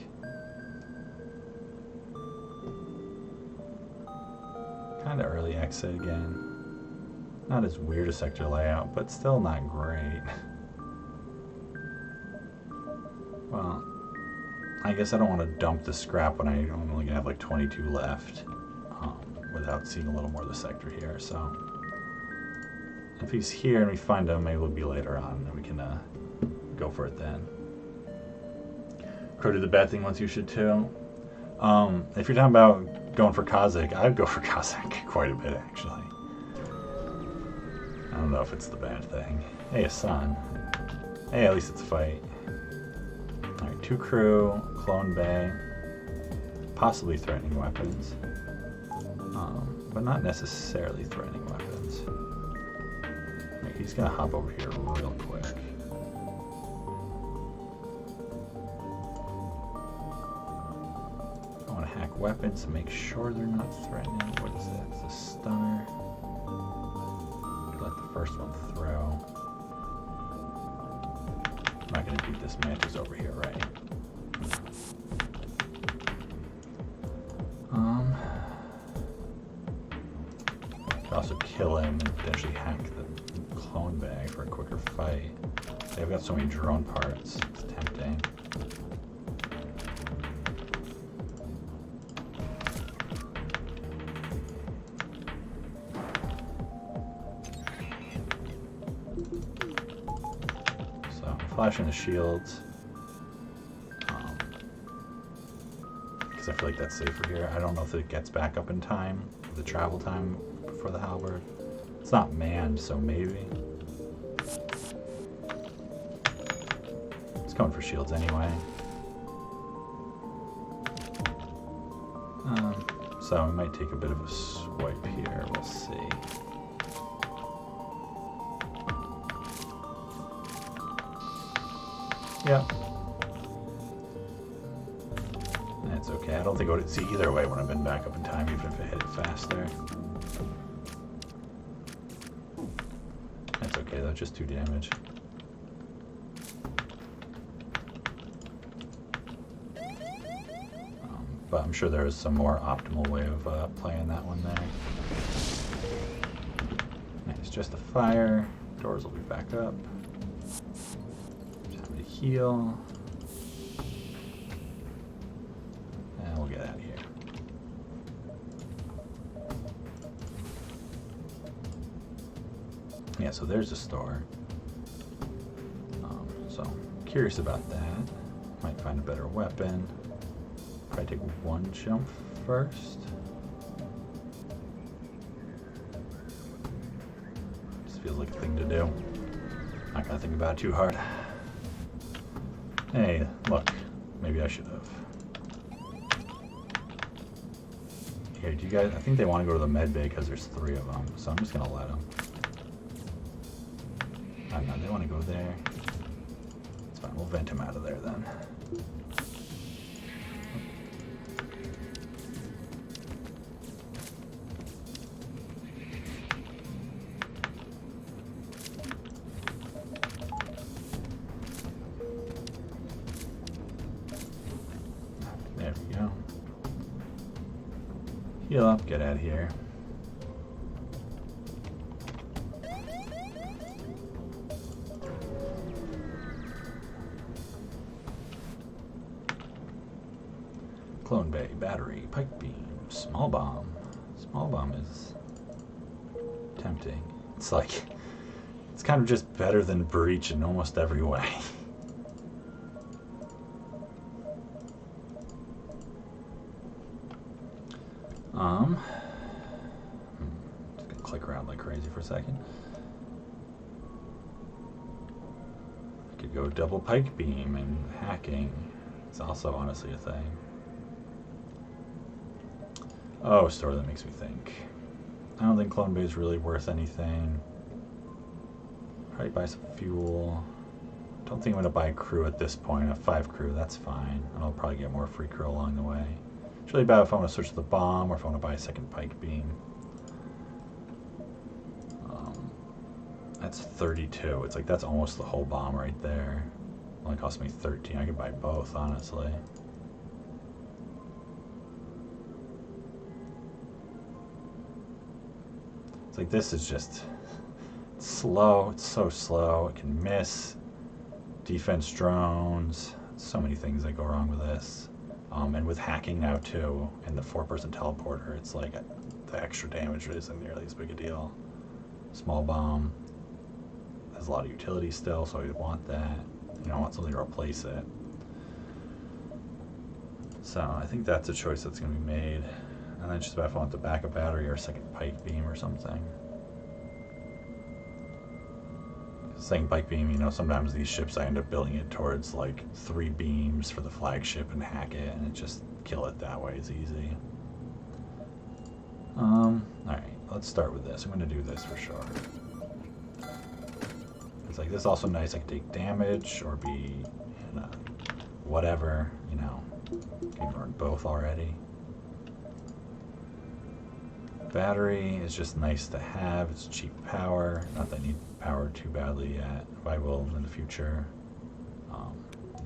Kind of early exit again. Not as weird a sector layout, but still not great. Well, I guess I don't want to dump the scrap when I'm only going to have like 22 left without seeing a little more of the sector here. So if he's here and we find him, maybe we'll be later on and we can go for it then. Crow did the bad thing once, you should too. If you're talking about going for Kazakh, I'd go for Kazakh quite a bit actually. I don't know if it's the bad thing. Hey, a sun. Hey, at least it's a fight. Alright, 2 crew, clone bay, possibly threatening weapons, but not necessarily threatening weapons. Right, he's gonna hop over here real quick. I want to hack weapons to make sure they're not threatening. What is that? It's a stunner. Let the first one throw. I'm not going to beat this Mantis over here, right? Could also kill him and potentially hack the clone bag for a quicker fight. They've got so many drone parts. It's tempting. Flashing the shields, because I feel like that's safer here. I don't know if it gets back up in time, the travel time for the halberd. It's not manned, so maybe. It's going for shields anyway. So we might take a bit of a swipe here, we'll see. Yep. That's okay. I don't think I would see either way when I've been back up in time, even if I hit it faster. That's okay though, just 2 damage. But I'm sure there is some more optimal way of playing that one there. It's just a fire. Doors will be back up. Heal. And we'll get out of here. Yeah, so there's a store. So curious about that. Might find a better weapon. Probably take 1 jump first. Just feels like a thing to do. Not gonna think about it too hard. Hey, look. Maybe I should have. Here, do you guys... I think they want to go to the med bay because there's 3 of them. So I'm just going to let them. I don't know. They want to go there. It's fine. We'll vent him out of there then. Heal up, get out of here. Clone Bay, battery, pike beam, small bomb. Small bomb is tempting. It's like, it's kind of just better than breach in almost every way. Just gonna click around like crazy for a second. I could go double pike beam, and hacking is also honestly a thing. Oh, store, that makes me think. I don't think Clone Bay is really worth anything. Probably buy some fuel. Don't think I'm gonna buy a crew at this point. A 5 crew, that's fine. And I'll probably get more free crew along the way. It's really bad if I want to switch to the bomb or if I want to buy a second pike beam. That's 32. It's like that's almost the whole bomb right there. Only cost me 13. I could buy both, honestly. It's like this is just slow. It's so slow. It can miss. Defense drones. So many things that go wrong with this. And with hacking now too, and the 4-person teleporter, it's like the extra damage isn't nearly as big a deal. Small bomb has a lot of utility still, so I want that. You know, I want something to replace it. So I think that's a choice that's going to be made. And then just about if I want the backup battery or a second pike beam or something. Saying pike beam, you know, sometimes these ships I end up building it towards like 3 beams for the flagship and hack it, and it just kill it that way is easy. Alright, let's start with this. I'm going to do this for sure. It's like this is also nice. I can take damage or be, you know, whatever, you know. Can learn both already. Battery is just nice to have. It's cheap power. Not that I need power too badly yet. But I will in the future.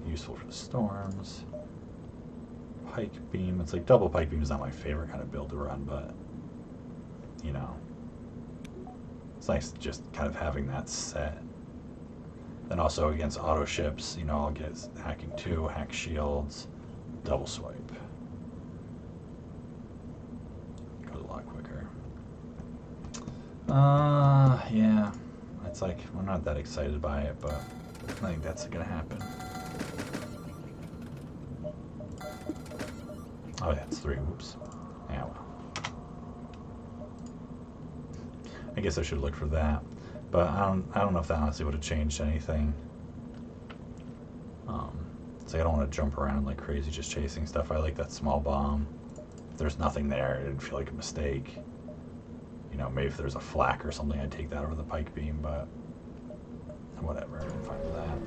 Useful for the storms. Pike beam. It's like double pike beam is not my favorite kind of build to run, but you know, it's nice just kind of having that set. Then also against auto ships, you know, I'll get hacking 2, hack shields, double swipe. Goes a lot quicker. Yeah. It's like, I'm not that excited by it, but I think that's gonna happen. Oh yeah, it's 3, whoops. Yeah, well. I guess I should look for that. But I don't know if that honestly would have changed anything. It's like I don't want to jump around like crazy just chasing stuff. I like that small bomb. If there's nothing there, it didn't feel like a mistake. You know, maybe if there's a flak or something, I'd take that over the pike beam, but whatever, I'm fine with that.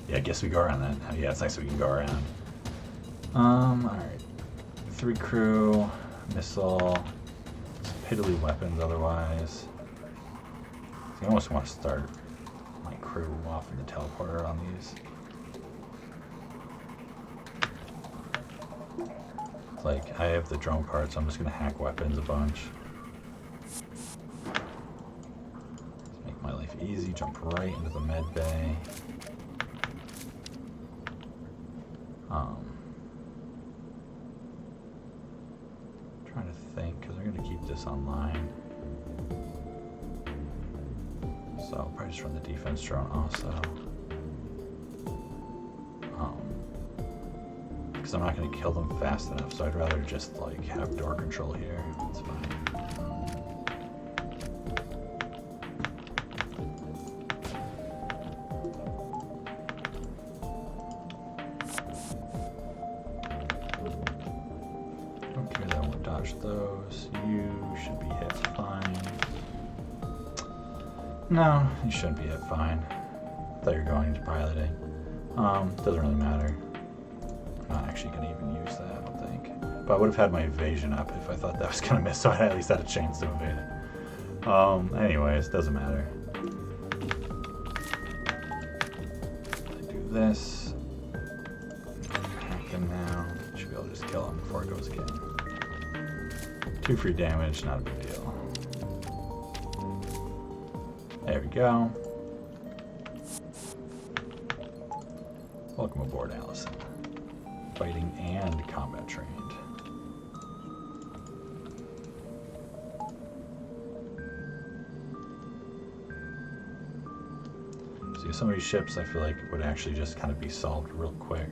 Yeah, I guess we go around that. Yeah, it's nice that we can go around. Alright. 3 crew, missile, piddly weapons otherwise. So I almost want to start my crew off in the teleporter on these. It's like, I have the drone part, so I'm just going to hack weapons a bunch. Let's make my life easy, jump right into the med bay. Trying to think, because we're going to keep this online. So I'll probably just run the defense drone also. Because I'm not going to kill them fast enough, so I'd rather just like have door control here. That's fine. Don't care that I won't dodge those. You should be hit fine. No, you shouldn't be hit fine. I thought you were going into piloting. Doesn't really matter. I'm not actually going to even use that, I don't think. But I would have had my evasion up if I thought that was going to miss, so I at least had a chance to evade it. Anyways, doesn't matter. I do this. Hack them now. Should be able kill him before it goes again. 2 free damage, not a big deal. There we go. Welcome aboard, Allison. Fighting and combat trained. See, some of these ships I feel like would actually just kind of be solved real quick.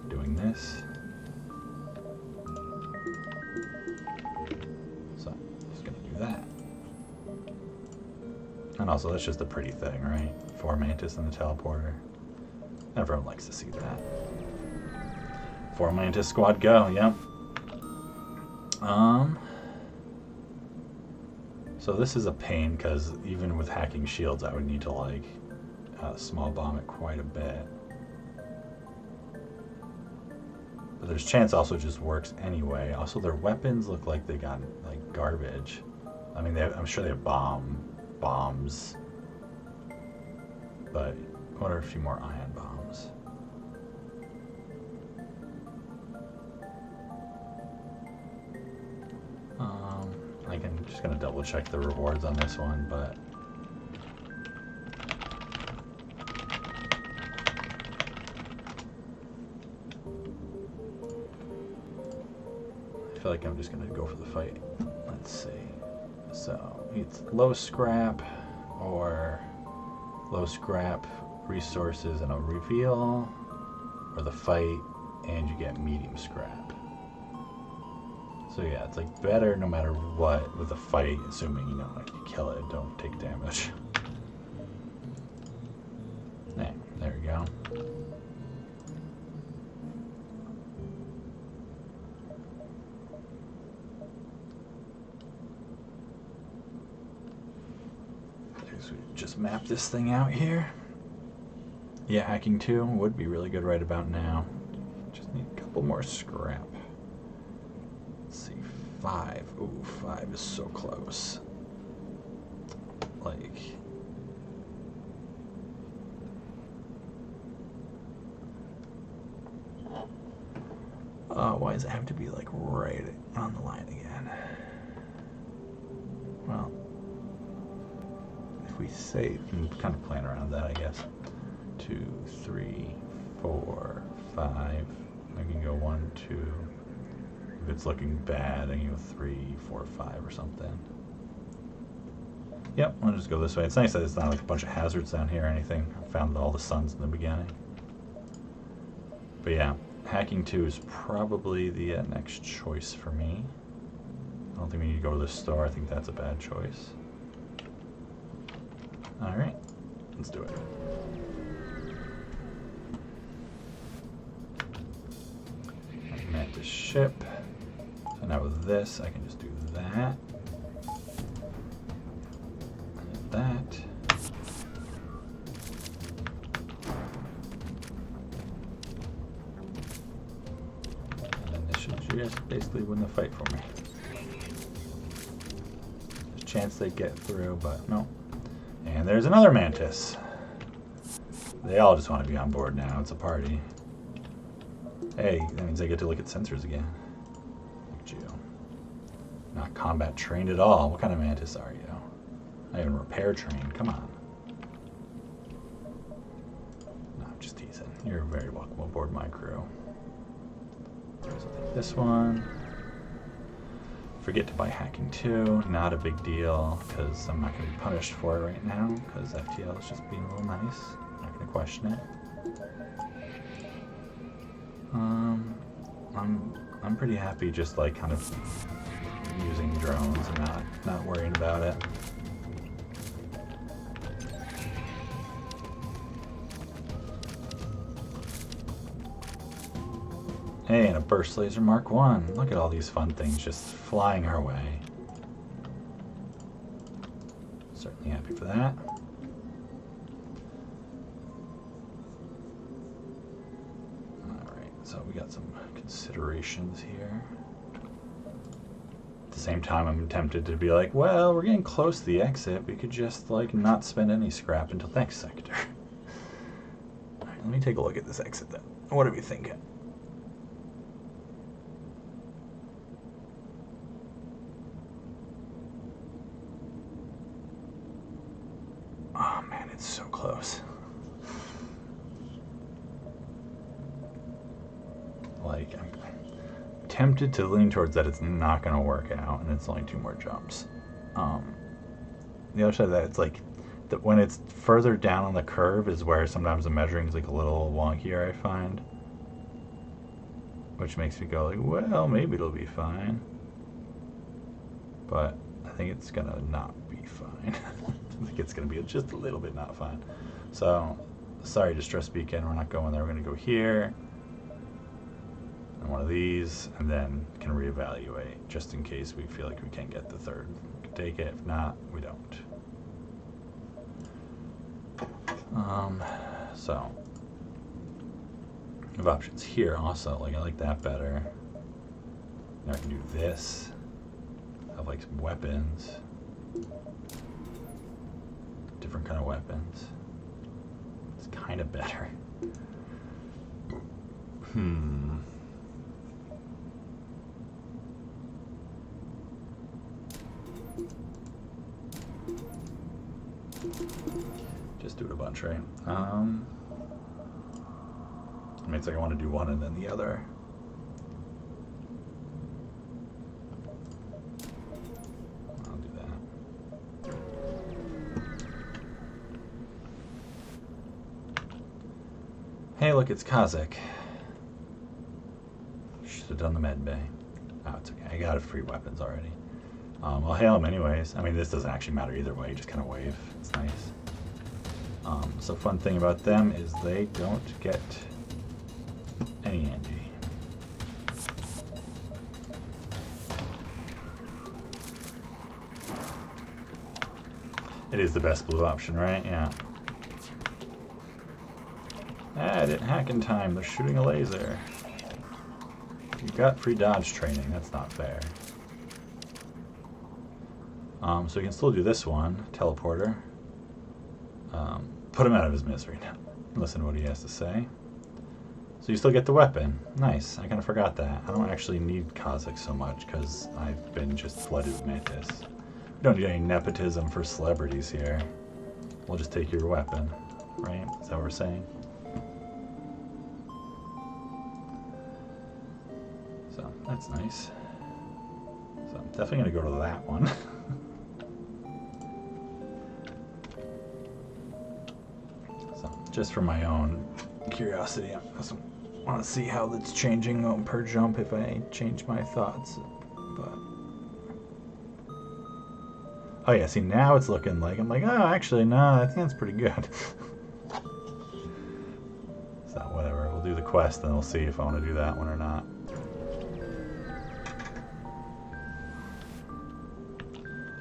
Doing this. So, just gonna do that. And also, that's just a pretty thing, right? 4 Mantis and the teleporter. Everyone likes to see that. 4 Mantis squad go, yep. So this is a pain, because even with hacking shields, I would need to, like, small bomb it quite a bit. But there's chance also just works anyway. Also, their weapons look like they got, like, garbage. I mean, I'm sure they have bombs. But I wonder if a few more ion bombs. I'm just gonna double check the rewards on this one, but I feel like I'm just gonna go for the fight. Let's see. So it's low scrap or low scrap resources and a reveal, or the fight and you get medium scrap. So yeah, it's like better no matter what with a fight, assuming, you know, like you kill it, don't take damage. Yeah, there we go. So we just map this thing out here. Yeah, hacking 2 would be really good right about now. Just need a couple more scrap. 5. Ooh, 5 is so close. Like, why does it have to be like right on the line again? Well, if we save, we can kind of plan around that, I guess. 2, 3, 4, 5. I can go 1, 2. If it's looking bad, I can go 3, 4, 5 or something. Yep, I'll just go this way. It's nice that it's not like a bunch of hazards down here or anything. I found all the suns in the beginning. But yeah, hacking 2 is probably the next choice for me. I don't think we need to go to the store. I think that's a bad choice. Alright, let's do it. Mantis ship. So now with this, I can just do that. And that. And then this should just basically win the fight for me. There's a chance they get through, but no. And there's another Mantis. They all just want to be on board now. It's a party. Hey, that means I get to look at sensors again. Look at you. Not combat trained at all. What kind of Mantis are you? Not even repair trained. Come on. No, I'm just teasing. You're very welcome aboard my crew. So take this one. Forget to buy hacking 2. Not a big deal, because I'm not going to be punished for it right now, because FTL is just being a little nice. I'm not going to question it. I'm pretty happy just like kind of using drones and not worrying about it. Hey, and a burst laser Mark 1. Look at all these fun things just flying our way. Certainly happy for that. So we got some considerations here. At the same time, I'm tempted to be like, well, we're getting close to the exit. We could just like not spend any scrap until next sector. All right, let me take a look at this exit then. What are we thinking? it's so close. Like, I'm tempted to lean towards that it's not going to work out, and it's only 2 more jumps. The other side of that, it's like, when it's further down on the curve is where sometimes the measuring is like a little wonkier, I find. Which makes me go like, well, maybe it'll be fine. But I think it's going to not be fine. I think it's going to be just a little bit not fine. So, sorry, Distress Beacon, we're not going there. We're going to go here. And one of these, and then can reevaluate, just in case we feel like we can't get the third. We can take it, if not, we don't. So, I have options here also, like I like that better. Now I can do this. I have like some weapons. Different kind of weapons. It's kind of better. Just do it a bunch, right? I mean, it's like I want to do one and then the other. I'll do that. Hey, look, it's Kazakh. Should have done the med bay. Oh, it's okay. I got free weapons already. I'll hail him anyways. I mean, this doesn't actually matter either way. You just kind of wave. It's nice. So fun thing about them is they don't get any Angie. It is the best blue option, right? Yeah. Ah, I didn't hack in time. They're shooting a laser. You got free dodge training. That's not fair. So we can still do this one, teleporter. Put him out of his misery now. Listen to what he has to say. So you still get the weapon. Nice. I kind of forgot that. I don't actually need Kazakh so much because I've been just flooded with Mantis. We don't need any nepotism for celebrities here. We'll just take your weapon, right? Is that what we're saying? So that's nice. So I'm definitely going to go to that one. Just for my own curiosity, I want to see how that's changing per jump if I change my thoughts. But oh yeah, see now it's looking like I'm like, oh, actually no, I think that's pretty good. So whatever, we'll do the quest and we'll see if I want to do that one or not.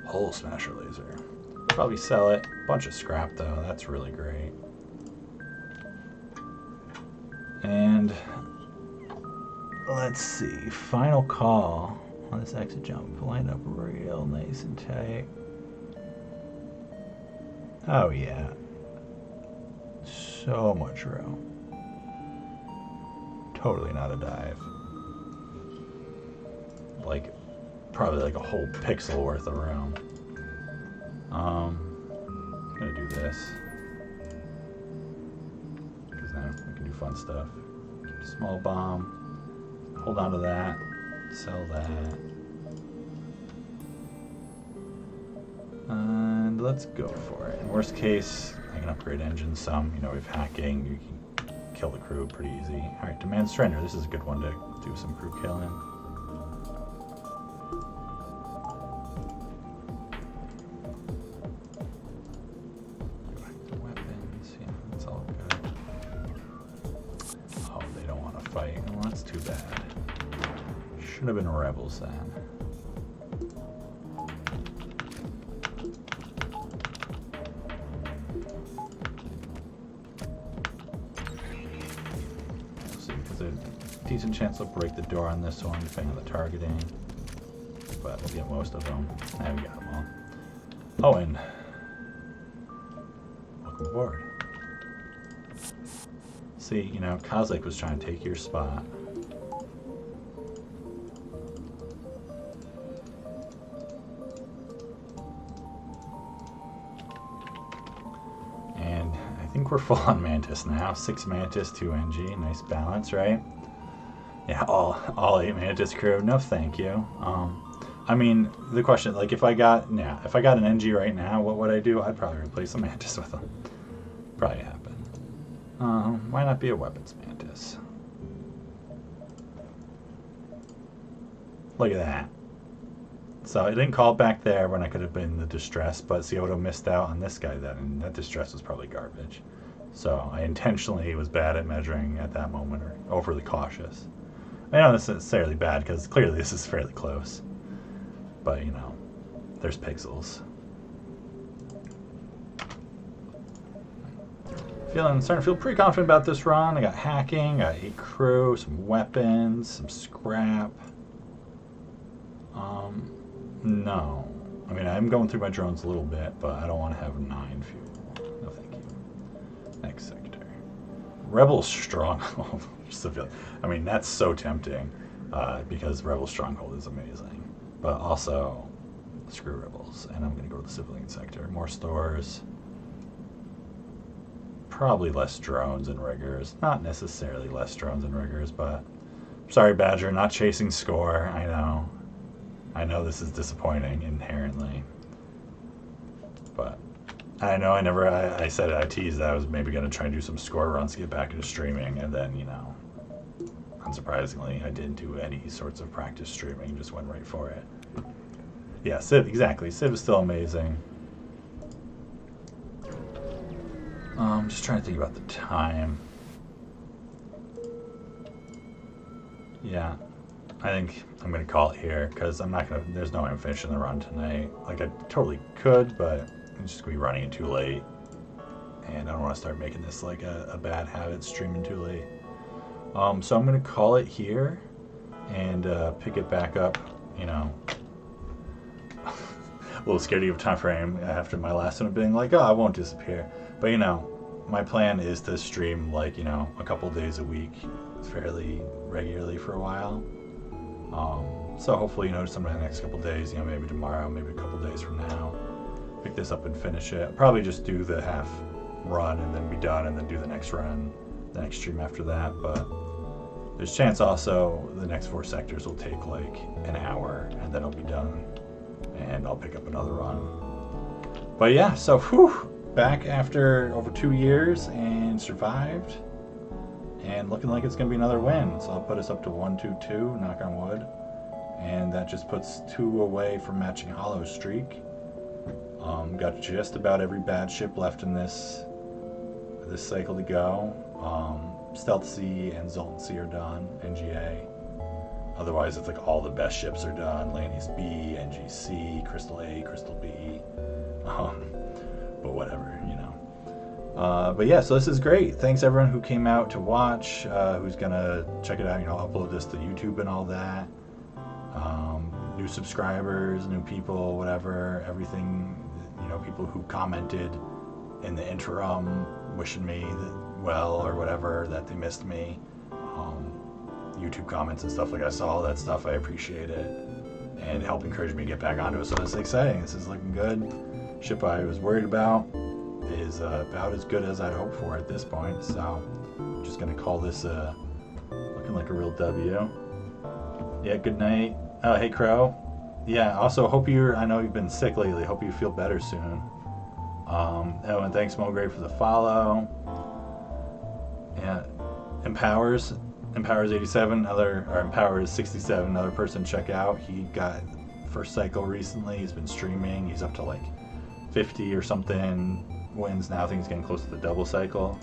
Hole smasher laser. Probably sell it. Bunch of scrap though. That's really great. And let's see, final call on this exit jump. Line up real nice and tight. Oh yeah. So much room. Totally not a dive. Like, probably like a whole pixel worth of room. I'm gonna do this. Because now we can do fun stuff. Small bomb. Hold on to that. Sell that. And let's go for it. In worst case, I can upgrade engines some. You know, we have hacking. You can kill the crew pretty easy. Alright, Demand Surrender. This is a good one to do some crew killing. Go back to weapons. Yeah, that's all good. Oh, they don't want to fight. Well, that's too bad. Should have been rebels then. Decent chance they'll break the door on this one, depending on the targeting. But we'll get most of them. And we got them all. Oh, and welcome aboard. See, you know, Kazakh was trying to take your spot. think we're full on Mantis now. 6 Mantis, 2 NG. Nice balance, right? Yeah, all 8 Mantis crew. No, thank you. I mean, the question, like, if I got an NG right now, what would I do? I'd probably replace the Mantis with them. Probably happen. Why not be a weapons Mantis? Look at that. So I didn't call it back there when I could have been the distress, but see, I would have missed out on this guy then, and that distress was probably garbage. So I intentionally was bad at measuring at that moment, or overly cautious. I know this isn't necessarily bad, because clearly this is fairly close. But, you know, there's pixels. Starting to feel pretty confident about this run. I got hacking, I got 8 crew, some weapons, some scrap. No. I mean, I'm going through my drones a little bit, but I don't want to have 9 fuel. No, thank you. Next sector. Rebel Stronghold. I mean, that's so tempting, because Rebel Stronghold is amazing. But also, screw Rebels, and I'm going to go to the civilian sector. More stores. Probably less drones and riggers. Not necessarily less drones and riggers, but sorry, Badger, not chasing score. I know this is disappointing inherently, but I know I said I teased that I was maybe going to try and do some score runs to get back into streaming, and then, you know, unsurprisingly, I didn't do any sorts of practice streaming, just went right for it. Yeah, Civ, exactly. Civ is still amazing. I'm just trying to think about the time. Yeah, I think I'm going to call it here, because I'm not going to, there's no way I'm finishing the run tonight. Like, I totally could, but I'm just going to be running it too late. And I don't want to start making this like a bad habit, streaming too late. So I'm going to call it here and pick it back up, you know. A little scared to give a time frame after my last one of being like, oh, I won't disappear. But, you know, my plan is to stream, like, you know, a couple days a week fairly regularly for a while. So hopefully, you know, some of the next couple days, you know, maybe tomorrow, maybe a couple days from now, pick this up and finish it. Probably just do the half run and then be done, and then do the next run, the next stream after that. But there's a chance also the next 4 sectors will take like an hour, and then I'll be done, and I'll pick up another run. But yeah, so whew, back after over 2 years and survived, and looking like it's going to be another win. So I'll put us up to 1-2-2, knock on wood, and that just puts 2 away from matching Hollow's streak. Got just about every bad ship left in this cycle to go. Stealth C and Zoltan C are done, NGA. Otherwise, it's like all the best ships are done. Lanny's B, NGC, Crystal A, Crystal B. But whatever, you know. But yeah, so this is great. Thanks everyone who came out to watch, who's gonna check it out, you know, upload this to YouTube and all that. New subscribers, new people, whatever, everything, you know, people who commented in the interim wishing me well or whatever, that they missed me. YouTube comments and stuff, like I saw all that stuff, I appreciate it, and helped encourage me to get back onto it. So it's exciting. This is looking good. Ship I was worried about is about as good as I'd hoped for at this point. So I'm just gonna call this looking like a real W. Yeah, good night. Oh, hey Crow. Yeah, also hope I know you've been sick lately. Hope you feel better soon. Oh, and thanks Mogray for the follow. Yeah, Empowers 87, Empowers 67, another person to check out. He got first cycle recently. He's been streaming. He's up to like 50 or something wins now. I think he's getting close to the double cycle.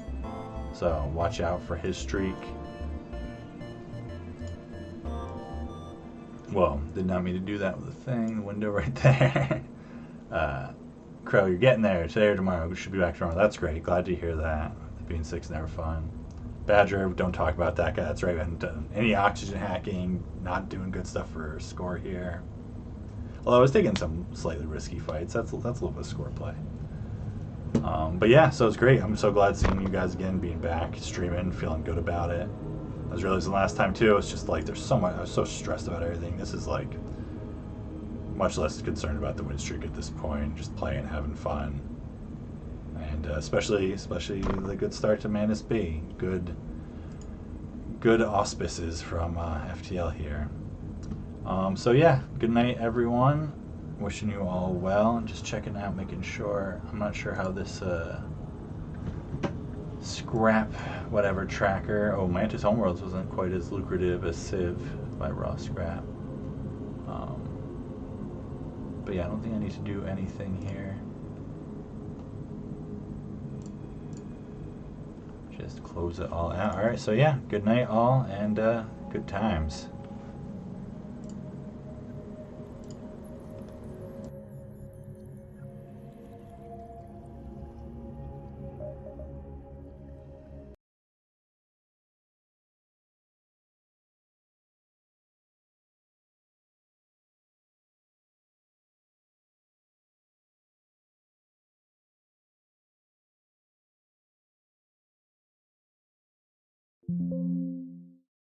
So watch out for his streak. Whoa, did not mean to do that with the thing, the window right there. Crow, you're getting there. Today or tomorrow. We should be back tomorrow. That's great. Glad to hear that. Being sick's never fun. Badger, don't talk about that guy. That's right. I haven't done any oxygen hacking. Not doing good stuff for score here. Although I was taking some slightly risky fights. That's a little bit of score play. But yeah, so it's great. I'm so glad seeing you guys again, being back, streaming, feeling good about it. I was realizing last time too, it's just like there's so much, I was so stressed about everything. This is like much less concerned about the win streak at this point, just playing, having fun. and especially the good start to Mantis B. Good auspices from FTL here. So yeah, good night everyone. Wishing you all well, and just checking out, making sure. I'm not sure how this scrap whatever tracker. Oh, Mantis Homeworlds wasn't quite as lucrative as Civ by raw scrap. But yeah, I don't think I need to do anything here. Just close it all out. Alright, so yeah, good night all, and good times.